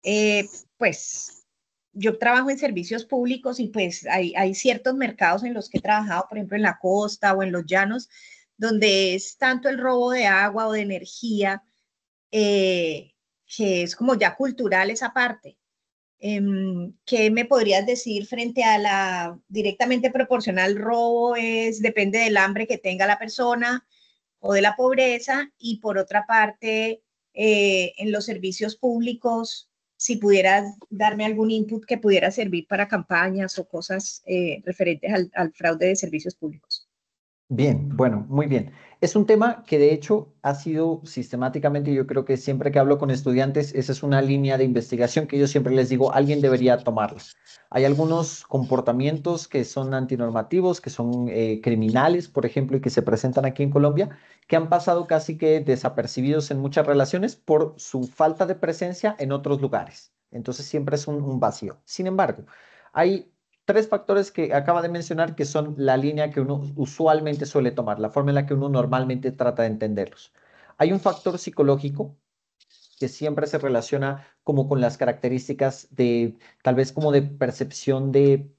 E: Eh, pues yo trabajo en servicios públicos y pues hay ciertos mercados en los que he trabajado, por ejemplo, en la costa o en los llanos, donde es tanto el robo de agua o de energía, eh, que es como ya cultural esa parte. ¿Qué me podrías decir frente a la directamente proporcional robo? Depende del hambre que tenga la persona o de la pobreza, y por otra parte, en los servicios públicos, si pudieras darme algún input que pudiera servir para campañas o cosas referentes al fraude de servicios públicos.
A: Bien, bueno, muy bien. Es un tema que de hecho ha sido sistemáticamente, yo creo que siempre que hablo con estudiantes, esa es una línea de investigación que yo siempre les digo, alguien debería tomarla. Hay algunos comportamientos que son antinormativos, que son criminales, por ejemplo, y que se presentan aquí en Colombia, que han pasado casi que desapercibidos en muchas relaciones por su falta de presencia en otros lugares. Entonces siempre es un vacío. Sin embargo, hay tres factores que acaba de mencionar que son la línea que uno usualmente suele tomar, la forma en la que uno normalmente trata de entenderlos. Hay un factor psicológico que siempre se relaciona como con las características de, tal vez como de percepción de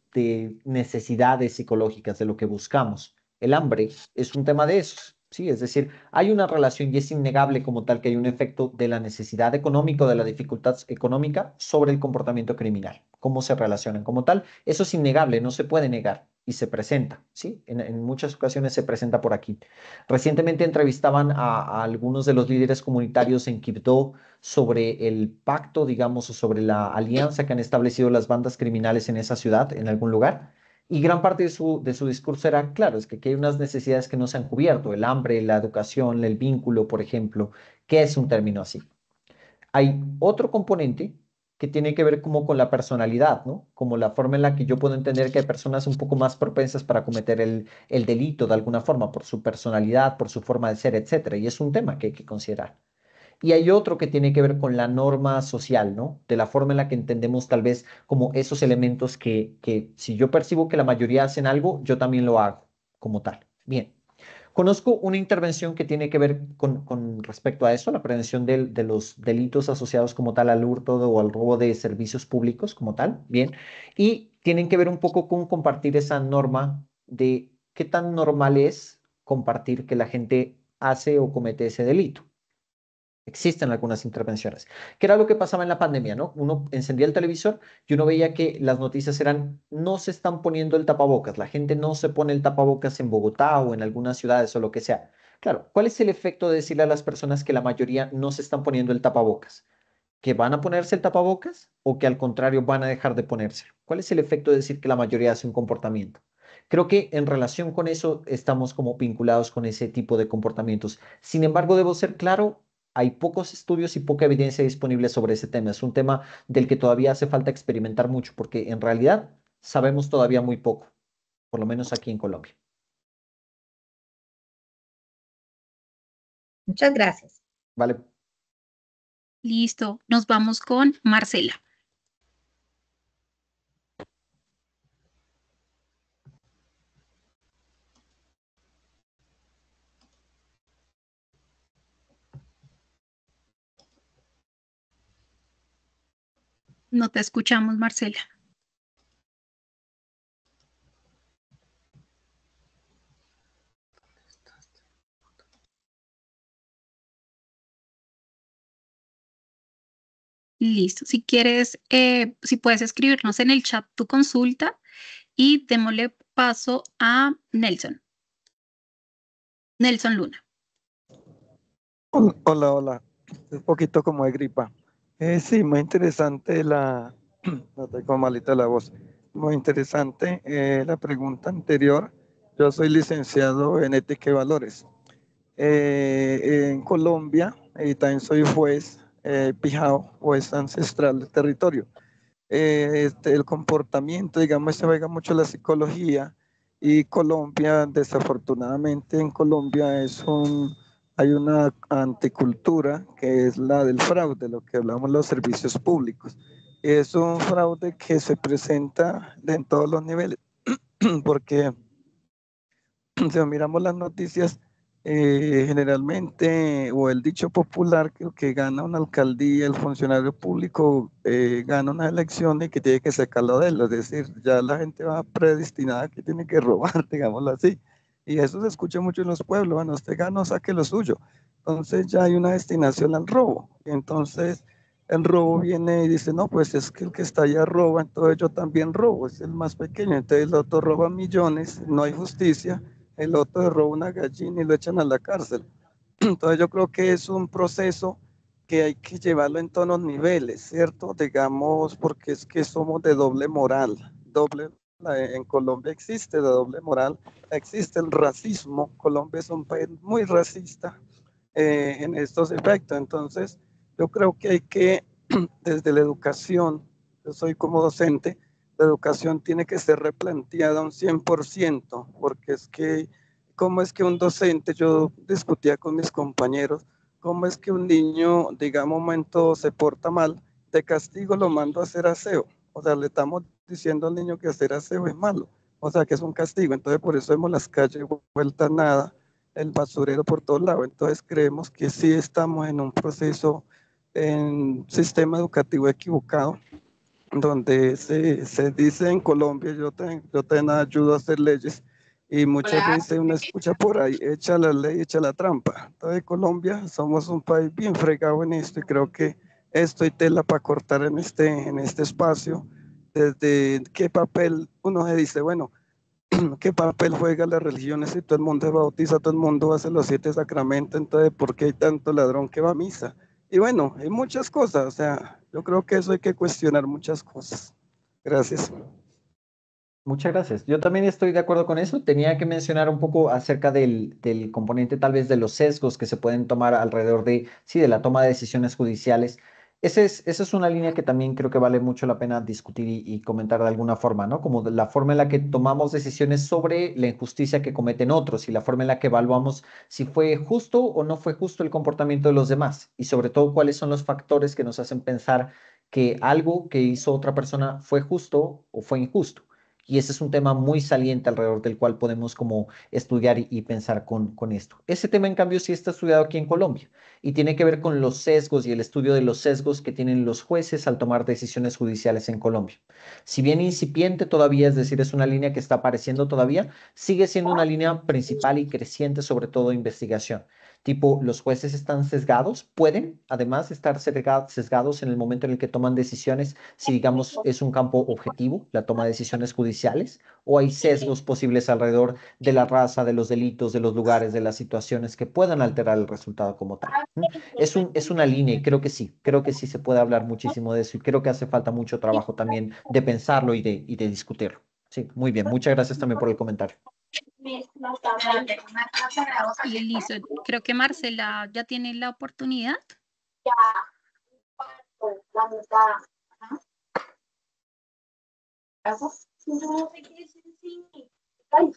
A: necesidades psicológicas, de lo que buscamos. El hambre es un tema de esos. ¿sí? Es decir, hay una relación y es innegable como tal que hay un efecto de la necesidad económica o de la dificultad económica sobre el comportamiento criminal. ¿Cómo se relacionan como tal? Eso es innegable, no se puede negar y se presenta, ¿sí? En muchas ocasiones se presenta por aquí. Recientemente entrevistaban a algunos de los líderes comunitarios en Quibdó sobre el pacto, digamos, o sobre la alianza que han establecido las bandas criminales en esa ciudad, en algún lugar. Y gran parte de su discurso era, claro, es que aquí hay unas necesidades que no se han cubierto, el hambre, la educación, el vínculo, por ejemplo, ¿qué es un término así? Hay otro componente que tiene que ver como con la personalidad, ¿no? Como la forma en la que yo puedo entender que hay personas un poco más propensas para cometer el delito de alguna forma, por su personalidad, por su forma de ser, etcétera. Y es un tema que hay que considerar. Y hay otro que tiene que ver con la norma social, ¿no? De la forma en la que entendemos tal vez como esos elementos que si yo percibo que la mayoría hacen algo, yo también lo hago como tal. Bien. Conozco una intervención que tiene que ver con respecto a eso, la prevención de los delitos asociados como tal al hurto o al robo de servicios públicos como tal, bien, y tienen que ver un poco con compartir esa norma de qué tan normal es compartir que la gente hace o comete ese delito. Existen algunas intervenciones, que era lo que pasaba en la pandemia, ¿no? Uno encendía el televisor y uno veía que las noticias eran, no se están poniendo el tapabocas, la gente no se pone el tapabocas en Bogotá o en algunas ciudades o lo que sea. Claro, ¿cuál es el efecto de decirle a las personas que la mayoría no se están poniendo el tapabocas? ¿Que van a ponerse el tapabocas o que al contrario van a dejar de ponerse? ¿Cuál es el efecto de decir que la mayoría hace un comportamiento? Creo que en relación con eso estamos como vinculados con ese tipo de comportamientos. Sin embargo, debo ser claro, hay pocos estudios y poca evidencia disponible sobre ese tema. Es un tema del que todavía hace falta experimentar mucho porque en realidad sabemos todavía muy poco, por lo menos aquí en Colombia.
E: Muchas gracias.
A: ¿Vale?
B: Listo, nos vamos con Marcela. No te escuchamos, Marcela. Listo. Si quieres, si puedes escribirnos en el chat tu consulta y démosle paso a Nelson. Nelson Luna.
C: Hola, hola. Un poquito como de gripa. Sí, muy interesante no estoy con malita la voz. Muy interesante la pregunta anterior. Yo soy licenciado en Ética y Valores. En Colombia, y también soy juez pijao, juez ancestral del territorio. El comportamiento, digamos, se juega mucho la psicología y Colombia, desafortunadamente en Colombia hay una anticultura que es la del fraude, lo que hablamos de los servicios públicos. Es un fraude que se presenta en todos los niveles, porque si miramos las noticias, generalmente, o el dicho popular, que gana una alcaldía, el funcionario público gana una elección y que tiene que sacarlo de él, es decir, ya la gente va predestinada que tiene que robar, digámoslo así. Y eso se escucha mucho en los pueblos, bueno, usted gana, saque lo suyo. Entonces ya hay una destinación al robo. Y entonces el robo viene y dice, no, pues es que el que está allá roba, entonces yo también robo, es el más pequeño. Entonces el otro roba millones, no hay justicia, el otro roba una gallina y lo echan a la cárcel. Entonces yo creo que es un proceso que hay que llevarlo en todos los niveles, ¿cierto? Digamos, porque es que somos de doble moral. En Colombia existe la doble moral, existe el racismo. Colombia es un país muy racista en estos efectos. Entonces, yo creo que hay que, desde la educación, yo soy como docente, la educación tiene que ser replanteada un 100%, porque es que, ¿cómo es que un docente, yo discutía con mis compañeros, cómo es que un niño, digamos, un momento se porta mal, de castigo lo mando a hacer aseo? O sea, le estamos diciendo al niño que hacer aseo es malo, o sea, que es un castigo. Entonces, por eso vemos las calles vueltas a nada, el basurero por todos lados. Entonces creemos que sí estamos en un proceso, en un sistema educativo equivocado, donde se dice en Colombia, yo te ayudo a hacer leyes, Y muchas veces uno escucha por ahí, echa la ley, echa la trampa. Entonces Colombia somos un país bien fregado en esto y creo que esto hay tela para cortar en este espacio. Desde qué papel uno se dice, bueno, qué papel juega las religiones si todo el mundo se bautiza, todo el mundo hace los 7 sacramentos, entonces ¿por qué hay tanto ladrón que va a misa? Y bueno, hay muchas cosas, o sea, yo creo que eso hay que cuestionar muchas cosas. Gracias.
A: Muchas gracias. Yo también estoy de acuerdo con eso. Tenía que mencionar un poco acerca del componente tal vez de los sesgos que se pueden tomar alrededor de, sí, de la toma de decisiones judiciales. Esa es una línea que también creo que vale mucho la pena discutir y comentar de alguna forma, ¿no? Como de la forma en la que tomamos decisiones sobre la injusticia que cometen otros y la forma en la que evaluamos si fue justo o no fue justo el comportamiento de los demás y sobre todo cuáles son los factores que nos hacen pensar que algo que hizo otra persona fue justo o fue injusto. Y ese es un tema muy saliente alrededor del cual podemos como estudiar y pensar con esto. Ese tema, en cambio, sí está estudiado aquí en Colombia y tiene que ver con los sesgos y el estudio de los sesgos que tienen los jueces al tomar decisiones judiciales en Colombia. Si bien incipiente todavía, es decir, es una línea que está apareciendo todavía, sigue siendo una línea principal y creciente, sobre todo de investigación. Tipo, los jueces están sesgados, pueden además estar sesgados en el momento en el que toman decisiones, si digamos es un campo objetivo, la toma de decisiones judiciales, o hay sesgos posibles alrededor de la raza, de los delitos, de los lugares, de las situaciones que puedan alterar el resultado como tal. Es una línea y creo que sí se puede hablar muchísimo de eso y creo que hace falta mucho trabajo también de pensarlo y de discutirlo. Sí, muy bien. Muchas gracias también por el comentario.
B: Y listo, creo que Marcela ya tiene la oportunidad.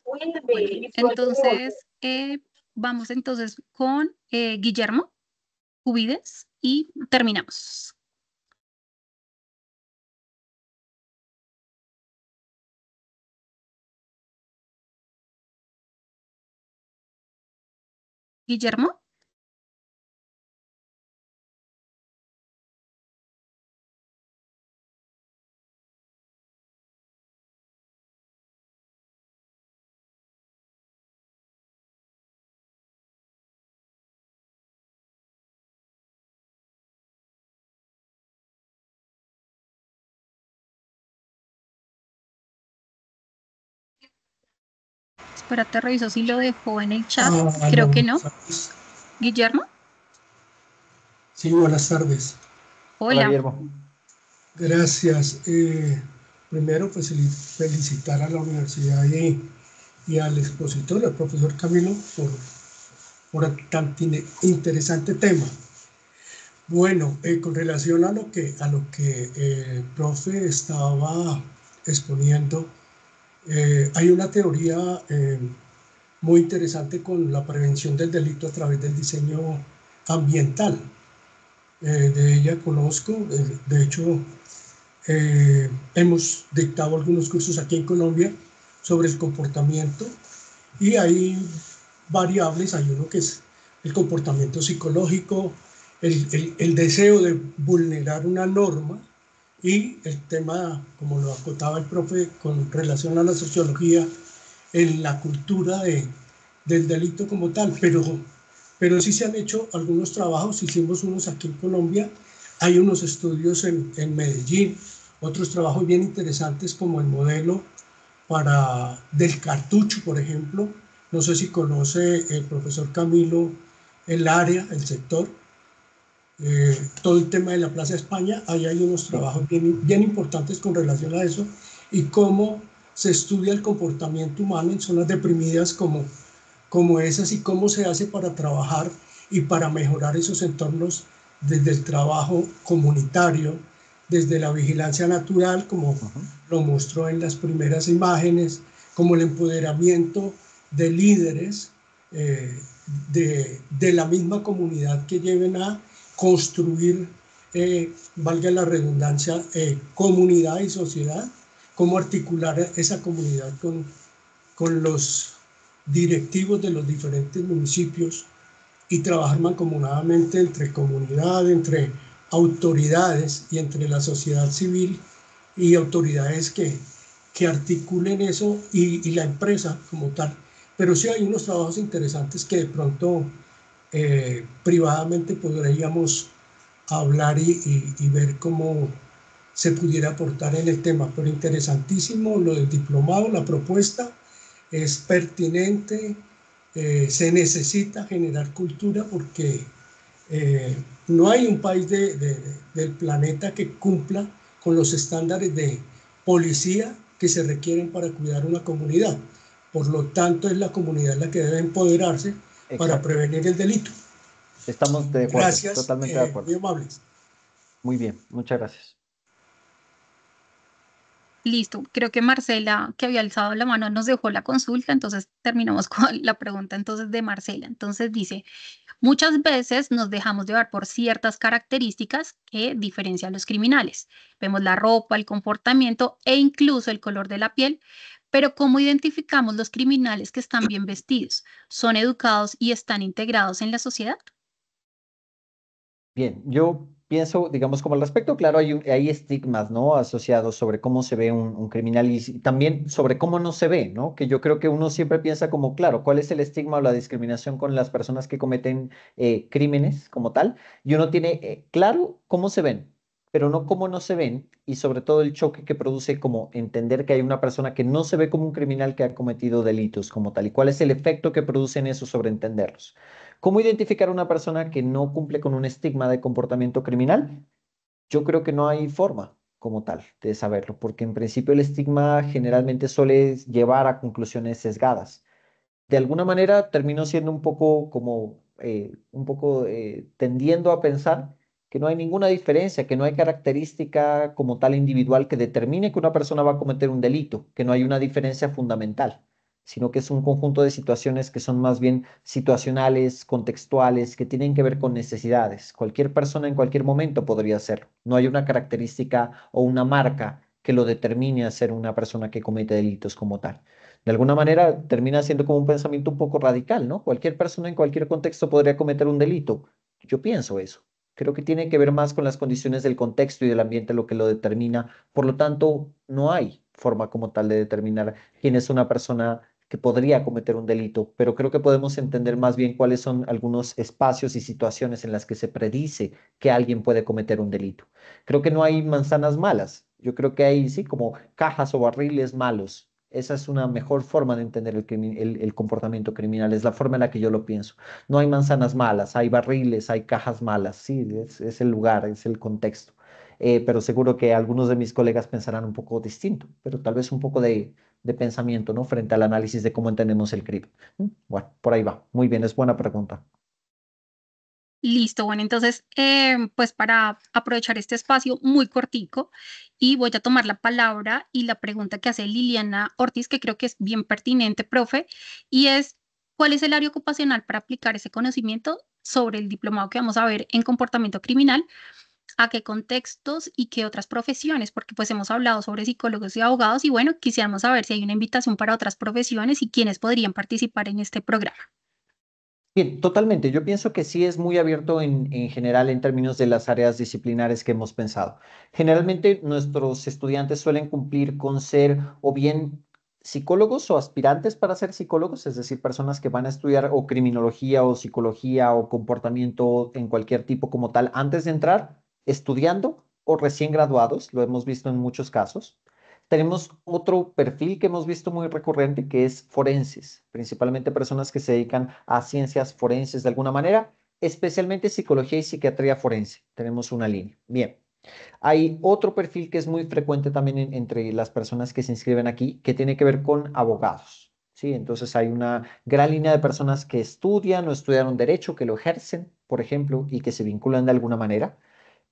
B: Bueno, entonces, vamos entonces con Guillermo Cubides y terminamos. Guillermo. Espérate, reviso si lo dejó en el chat. Creo que no. Guillermo.
F: Sí, buenas tardes.
A: Hola,
B: Hola.
A: Guillermo.
F: Gracias. Primero, pues felicitar a la universidad y al expositor, al profesor Camilo, por tan interesante tema. Bueno, con relación a lo que el profe estaba exponiendo, hay una teoría muy interesante con la prevención del delito a través del diseño ambiental. De ella conozco, de hecho, hemos dictado algunos cursos aquí en Colombia sobre el comportamiento y hay variables, hay uno que es el comportamiento psicológico, el deseo de vulnerar una norma y el tema, como lo acotaba el profe, con relación a la sociología, en la cultura del delito como tal, pero sí se han hecho algunos trabajos, hicimos unos aquí en Colombia, hay unos estudios en Medellín, otros trabajos bien interesantes como el modelo del cartucho, por ejemplo. No sé si conoce el profesor Camilo el área, el sector, todo el tema de la Plaza España. Ahí hay unos trabajos bien importantes con relación a eso y cómo se estudia el comportamiento humano en zonas deprimidas como esas y cómo se hace para trabajar y para mejorar esos entornos desde el trabajo comunitario, desde la vigilancia natural, como lo mostró en las primeras imágenes, como el empoderamiento de líderes de la misma comunidad que lleven a construir, valga la redundancia, comunidad y sociedad, cómo articular esa comunidad con los directivos de los diferentes municipios y trabajar mancomunadamente entre comunidad, entre autoridades y entre la sociedad civil y autoridades que articulen eso y la empresa como tal. pero sí hay unos trabajos interesantes que de pronto privadamente podríamos hablar y ver cómo se pudiera aportar en el tema, pero interesantísimo lo del diplomado, la propuesta es pertinente, se necesita generar cultura porque no hay un país del planeta que cumpla con los estándares de policía que se requieren para cuidar una comunidad. Por lo tanto, es la comunidad la que debe empoderarse para
A: Exacto.
F: prevenir el delito.
A: Estamos de acuerdo,
F: Gracias,
A: totalmente de
F: muy
A: acuerdo.
F: amables.
A: Muy bien, muchas gracias.
B: Listo, creo que Marcela, que había alzado la mano, nos dejó la consulta, entonces terminamos con la pregunta entonces de Marcela. Entonces dice, muchas veces nos dejamos llevar por ciertas características que diferencian a los criminales. Vemos la ropa, el comportamiento e incluso el color de la piel, pero ¿cómo identificamos los criminales que están bien vestidos? ¿Son educados y están integrados en la sociedad?
A: Bien, yo pienso, digamos, como al respecto, claro, hay estigmas, ¿no? Asociados sobre cómo se ve un criminal y también sobre cómo no se ve, ¿no? Que yo creo que uno siempre piensa como, claro, ¿cuál es el estigma o la discriminación con las personas que cometen crímenes como tal? Y uno tiene claro cómo se ven, pero no cómo no se ven y sobre todo el choque que produce como entender que hay una persona que no se ve como un criminal que ha cometido delitos como tal y cuál es el efecto que produce en eso sobre entenderlos. ¿Cómo identificar a una persona que no cumple con un estigma de comportamiento criminal? Yo creo que no hay forma como tal de saberlo, porque en principio el estigma generalmente suele llevar a conclusiones sesgadas. De alguna manera termino siendo un poco como, tendiendo a pensar que no hay ninguna diferencia, que no hay característica como tal individual que determine que una persona va a cometer un delito, que no hay una diferencia fundamental, sino que es un conjunto de situaciones que son más bien situacionales, contextuales, que tienen que ver con necesidades. Cualquier persona en cualquier momento podría hacerlo. No hay una característica o una marca que lo determine a ser una persona que comete delitos como tal. De alguna manera termina siendo como un pensamiento un poco radical, ¿no? Cualquier persona en cualquier contexto podría cometer un delito. Yo pienso eso. Creo que tiene que ver más con las condiciones del contexto y del ambiente lo que lo determina. Por lo tanto, no hay forma como tal de determinar quién es una persona que podría cometer un delito, pero creo que podemos entender más bien cuáles son algunos espacios y situaciones en las que se predice que alguien puede cometer un delito. Creo que no hay manzanas malas. Yo creo que hay, sí, como cajas o barriles malos. Esa es una mejor forma de entender el comportamiento criminal, es la forma en la que yo lo pienso. No hay manzanas malas, hay barriles, hay cajas malas, sí, es el lugar, es el contexto. Pero seguro que algunos de mis colegas pensarán un poco distinto, pero tal vez un poco de pensamiento, ¿no? Frente al análisis de cómo entendemos el crimen. Bueno, por ahí va. Muy bien, es buena pregunta.
B: Listo, bueno, entonces, pues para aprovechar este espacio muy cortico y voy a tomar la palabra y la pregunta que hace Liliana Ortiz, que creo que es bien pertinente, profe, y es, ¿cuál es el área ocupacional para aplicar ese conocimiento sobre el diplomado que vamos a ver en comportamiento criminal? ¿A qué contextos y qué otras profesiones? Porque pues hemos hablado sobre psicólogos y abogados y bueno, quisiéramos saber si hay una invitación para otras profesiones y quiénes podrían participar en este programa.
A: Bien, totalmente. Yo pienso que sí es muy abierto en general en términos de las áreas disciplinares que hemos pensado. Generalmente nuestros estudiantes suelen cumplir con ser o bien psicólogos o aspirantes para ser psicólogos, es decir, personas que van a estudiar o criminología o psicología o comportamiento en cualquier tipo como tal antes de entrar, estudiando o recién graduados, lo hemos visto en muchos casos. Tenemos otro perfil que hemos visto muy recurrente que es forenses, principalmente personas que se dedican a ciencias forenses de alguna manera, especialmente psicología y psiquiatría forense. Tenemos una línea. Bien, hay otro perfil que es muy frecuente también entre las personas que se inscriben aquí, que tiene que ver con abogados. Sí, entonces hay una gran línea de personas que estudian o estudiaron derecho, que lo ejercen, por ejemplo, y que se vinculan de alguna manera.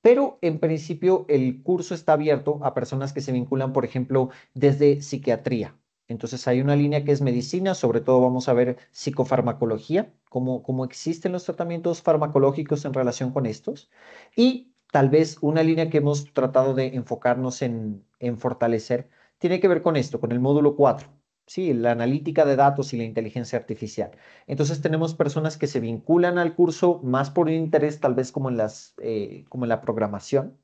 A: Pero en principio el curso está abierto a personas que se vinculan, por ejemplo, desde psiquiatría. Entonces hay una línea que es medicina, sobre todo vamos a ver psicofarmacología, cómo existen los tratamientos farmacológicos en relación con estos. Y tal vez una línea que hemos tratado de enfocarnos en fortalecer tiene que ver con esto, con el módulo 4. Sí, la analítica de datos y la inteligencia artificial. Entonces tenemos personas que se vinculan al curso más por un interés tal vez como en la programación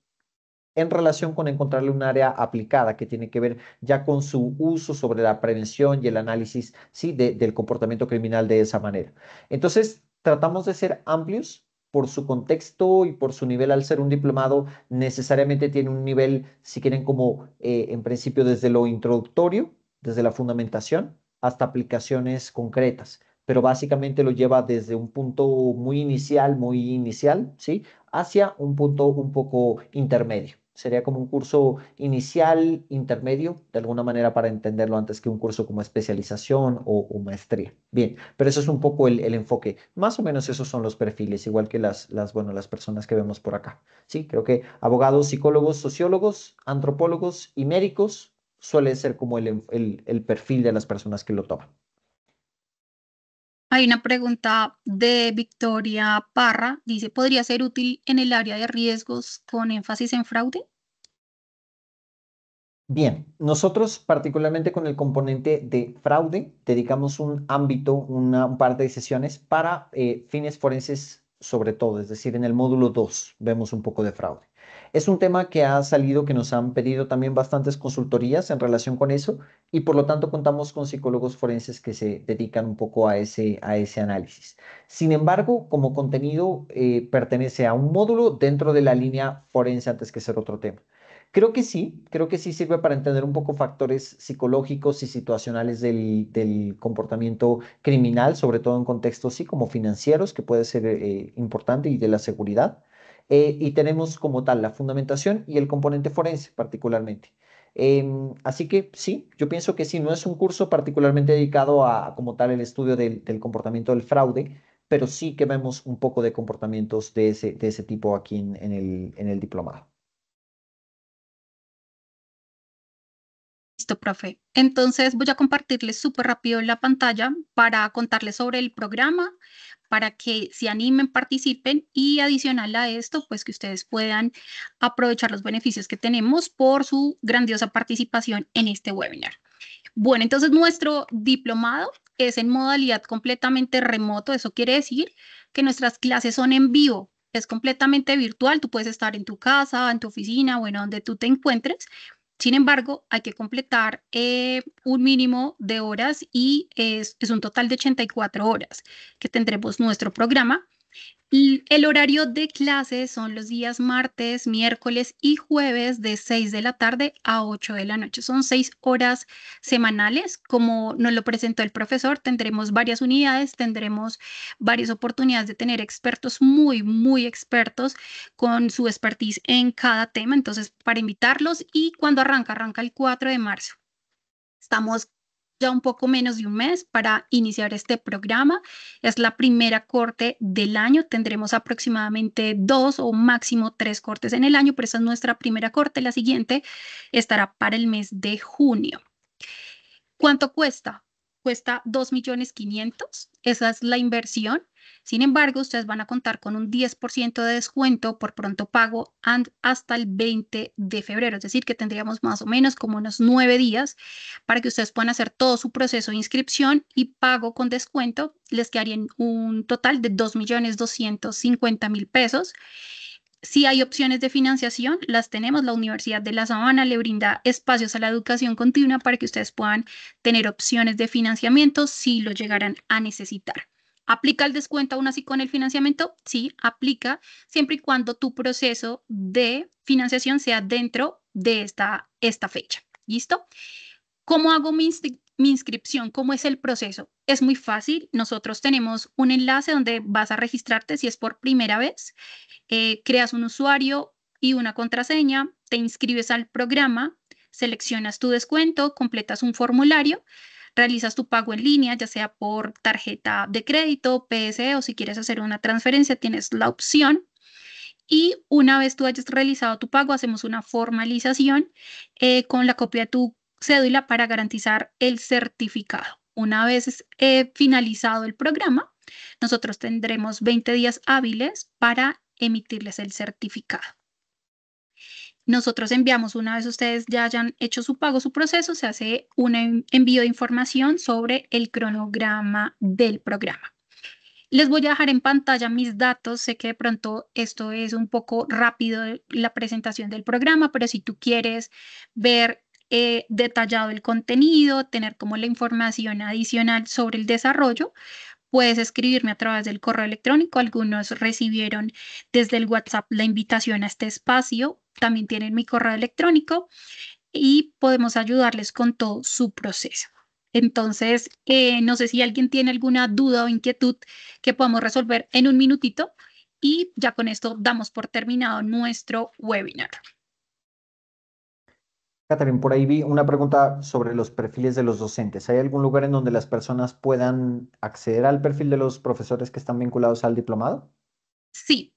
A: en relación con encontrarle un área aplicada que tiene que ver ya con su uso sobre la prevención y el análisis, ¿sí? del comportamiento criminal de esa manera. Entonces, tratamos de ser amplios por su contexto y por su nivel al ser un diplomado, necesariamente tiene un nivel, si quieren, como en principio desde lo introductorio, desde la fundamentación, hasta aplicaciones concretas, pero básicamente lo lleva desde un punto muy inicial, ¿sí? Hacia un punto un poco intermedio. Sería como un curso inicial, intermedio, de alguna manera para entenderlo antes que un curso como especialización o maestría. Bien, pero eso es un poco el enfoque. Más o menos esos son los perfiles, igual que bueno, las personas que vemos por acá. Sí, creo que abogados, psicólogos, sociólogos, antropólogos y médicos suele ser como el perfil de las personas que lo toman.
B: Hay una pregunta de Victoria Parra. Dice, ¿podría ser útil en el área de riesgos con énfasis en fraude?
A: Bien, nosotros particularmente con el componente de fraude dedicamos un ámbito, un par de sesiones para fines forenses sobre todo, es decir, en el módulo 2 vemos un poco de fraude. Es un tema que ha salido, que nos han pedido también bastantes consultorías en relación con eso y por lo tanto contamos con psicólogos forenses que se dedican un poco a ese análisis. Sin embargo, como contenido pertenece a un módulo dentro de la línea forense antes que ser otro tema. Creo que sí sirve para entender un poco factores psicológicos y situacionales del comportamiento criminal, sobre todo en contextos sí como financieros, que puede ser importante, y de la seguridad. Y tenemos como tal la fundamentación y el componente forense particularmente. Así que sí, yo pienso que sí, no es un curso particularmente dedicado a como tal el estudio del comportamiento del fraude, pero sí que vemos un poco de comportamientos de ese tipo aquí en el diplomado.
B: Listo, profe. Entonces voy a compartirles súper rápido la pantalla para contarles sobre el programa, para que se animen, participen y adicional a esto, pues que ustedes puedan aprovechar los beneficios que tenemos por su grandiosa participación en este webinar. Bueno, entonces nuestro diplomado es en modalidad completamente remoto. Eso quiere decir que nuestras clases son en vivo. Es completamente virtual. Tú puedes estar en tu casa, en tu oficina, bueno, donde tú te encuentres. Sin embargo, hay que completar un mínimo de horas y es un total de 84 horas que tendremos nuestro programa. El horario de clases son los días martes, miércoles y jueves de 6 de la tarde a 8 de la noche. Son 6 horas semanales. Como nos lo presentó el profesor, tendremos varias unidades, tendremos varias oportunidades de tener expertos muy expertos con su expertise en cada tema. Entonces, para invitarlos y cuando arranca el 4 de marzo. Estamos ya un poco menos de un mes para iniciar este programa. Es la primera corte del año. Tendremos aproximadamente 2 o máximo 3 cortes en el año, pero esa es nuestra primera corte. La siguiente estará para el mes de junio. ¿Cuánto cuesta? Cuesta 2.500.000. Esa es la inversión. Sin embargo, ustedes van a contar con un 10% de descuento por pronto pago hasta el 20 de febrero. Es decir, que tendríamos más o menos como unos 9 días para que ustedes puedan hacer todo su proceso de inscripción y pago con descuento. Les quedarían un total de 2.250.000 pesos. Si hay opciones de financiación, las tenemos. La Universidad de La Sabana le brinda espacios a la educación continua para que ustedes puedan tener opciones de financiamiento si lo llegaran a necesitar. ¿Aplica el descuento aún así con el financiamiento? Sí, aplica siempre y cuando tu proceso de financiación sea dentro de esta fecha. ¿Listo? ¿Cómo hago mi inscripción? ¿Cómo es el proceso? Es muy fácil. Nosotros tenemos un enlace donde vas a registrarte si es por primera vez. Creas un usuario y una contraseña, te inscribes al programa, seleccionas tu descuento, completas un formulario, realizas tu pago en línea, ya sea por tarjeta de crédito, PSE o si quieres hacer una transferencia, tienes la opción. Y una vez tú hayas realizado tu pago, hacemos una formalización con la copia de tu cédula para garantizar el certificado. Una vez finalizado el programa, nosotros tendremos 20 días hábiles para emitirles el certificado. Nosotros enviamos, una vez ustedes ya hayan hecho su pago, su proceso, se hace un envío de información sobre el cronograma del programa. Les voy a dejar en pantalla mis datos. Sé que de pronto esto es un poco rápido la presentación del programa, pero si tú quieres ver detallado el contenido, tener como la información adicional sobre el desarrollo, puedes escribirme a través del correo electrónico. Algunos recibieron desde el WhatsApp la invitación a este espacio. También tienen mi correo electrónico y podemos ayudarles con todo su proceso. Entonces, no sé si alguien tiene alguna duda o inquietud que podamos resolver en un minutito y ya con esto damos por terminado nuestro webinar.
A: Catherine, por ahí vi una pregunta sobre los perfiles de los docentes. ¿Hay algún lugar en donde las personas puedan acceder al perfil de los profesores que están vinculados al diplomado?
B: Sí,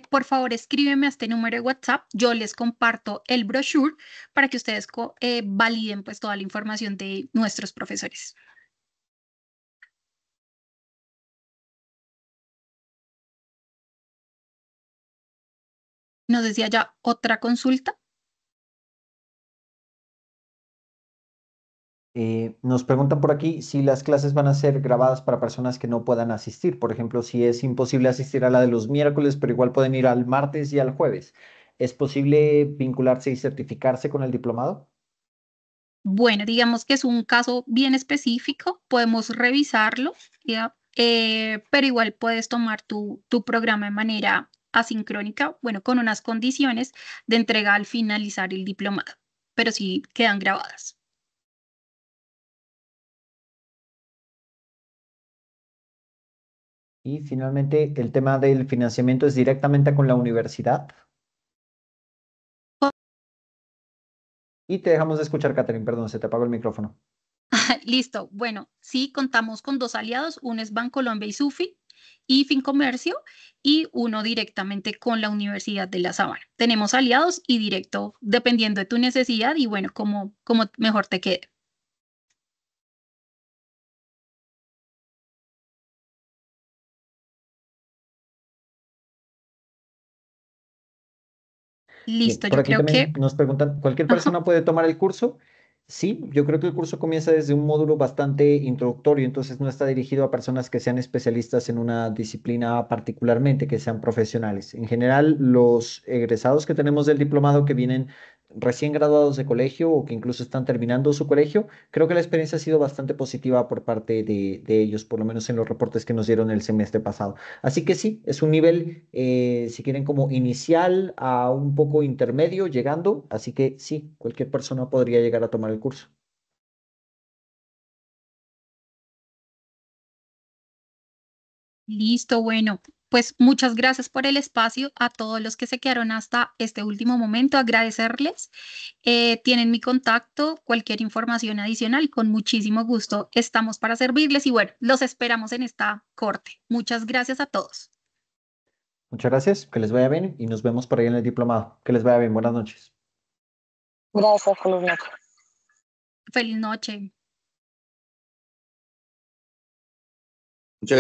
B: por favor escríbeme a este número de WhatsApp. Yo les comparto el brochure para que ustedes validen pues toda la información de nuestros profesores. ¿Nos decía ya otra consulta?
A: Nos preguntan por aquí si las clases van a ser grabadas para personas que no puedan asistir. Por ejemplo, si es imposible asistir a la de los miércoles, pero igual pueden ir al martes y al jueves. ¿Es posible vincularse y certificarse con el diplomado?
B: Bueno, digamos que es un caso bien específico, podemos revisarlo, ¿ya? Pero igual puedes tomar tu programa de manera asincrónica, bueno, con unas condiciones de entrega al finalizar el diplomado, pero sí quedan grabadas.
A: Y finalmente, el tema del financiamiento es directamente con la universidad. Y te dejamos de escuchar, Catherine, perdón, se te apagó el micrófono.
B: Listo, bueno, sí contamos con dos aliados, uno es Bancolombia y SUFI y Fincomercio y uno directamente con la Universidad de La Sabana. Tenemos aliados y directo dependiendo de tu necesidad y bueno, como mejor te quede.
A: Bien,
B: Listo,
A: por
B: yo
A: aquí
B: creo que...
A: también nos preguntan, ¿cualquier
B: Ajá.
A: persona puede tomar el curso? Sí, yo creo que el curso comienza desde un módulo bastante introductorio, entonces no está dirigido a personas que sean especialistas en una disciplina particularmente, que sean profesionales. En general, los egresados que tenemos del diplomado que vienen recién graduados de colegio o que incluso están terminando su colegio, creo que la experiencia ha sido bastante positiva por parte de ellos, por lo menos en los reportes que nos dieron el semestre pasado. Así que sí, es un nivel, si quieren, como inicial a un poco intermedio llegando. Así que sí, cualquier persona podría llegar a tomar el curso.
B: Listo, bueno, pues muchas gracias por el espacio a todos los que se quedaron hasta este último momento, agradecerles. Tienen mi contacto, cualquier información adicional, con muchísimo gusto estamos para servirles y bueno, los esperamos en esta corte. Muchas gracias a todos.
A: Muchas gracias, que les vaya bien y nos vemos por ahí en el diplomado. Que les vaya bien, buenas noches.
G: Gracias, feliz noche.
B: Feliz noche.
H: Muchas gracias.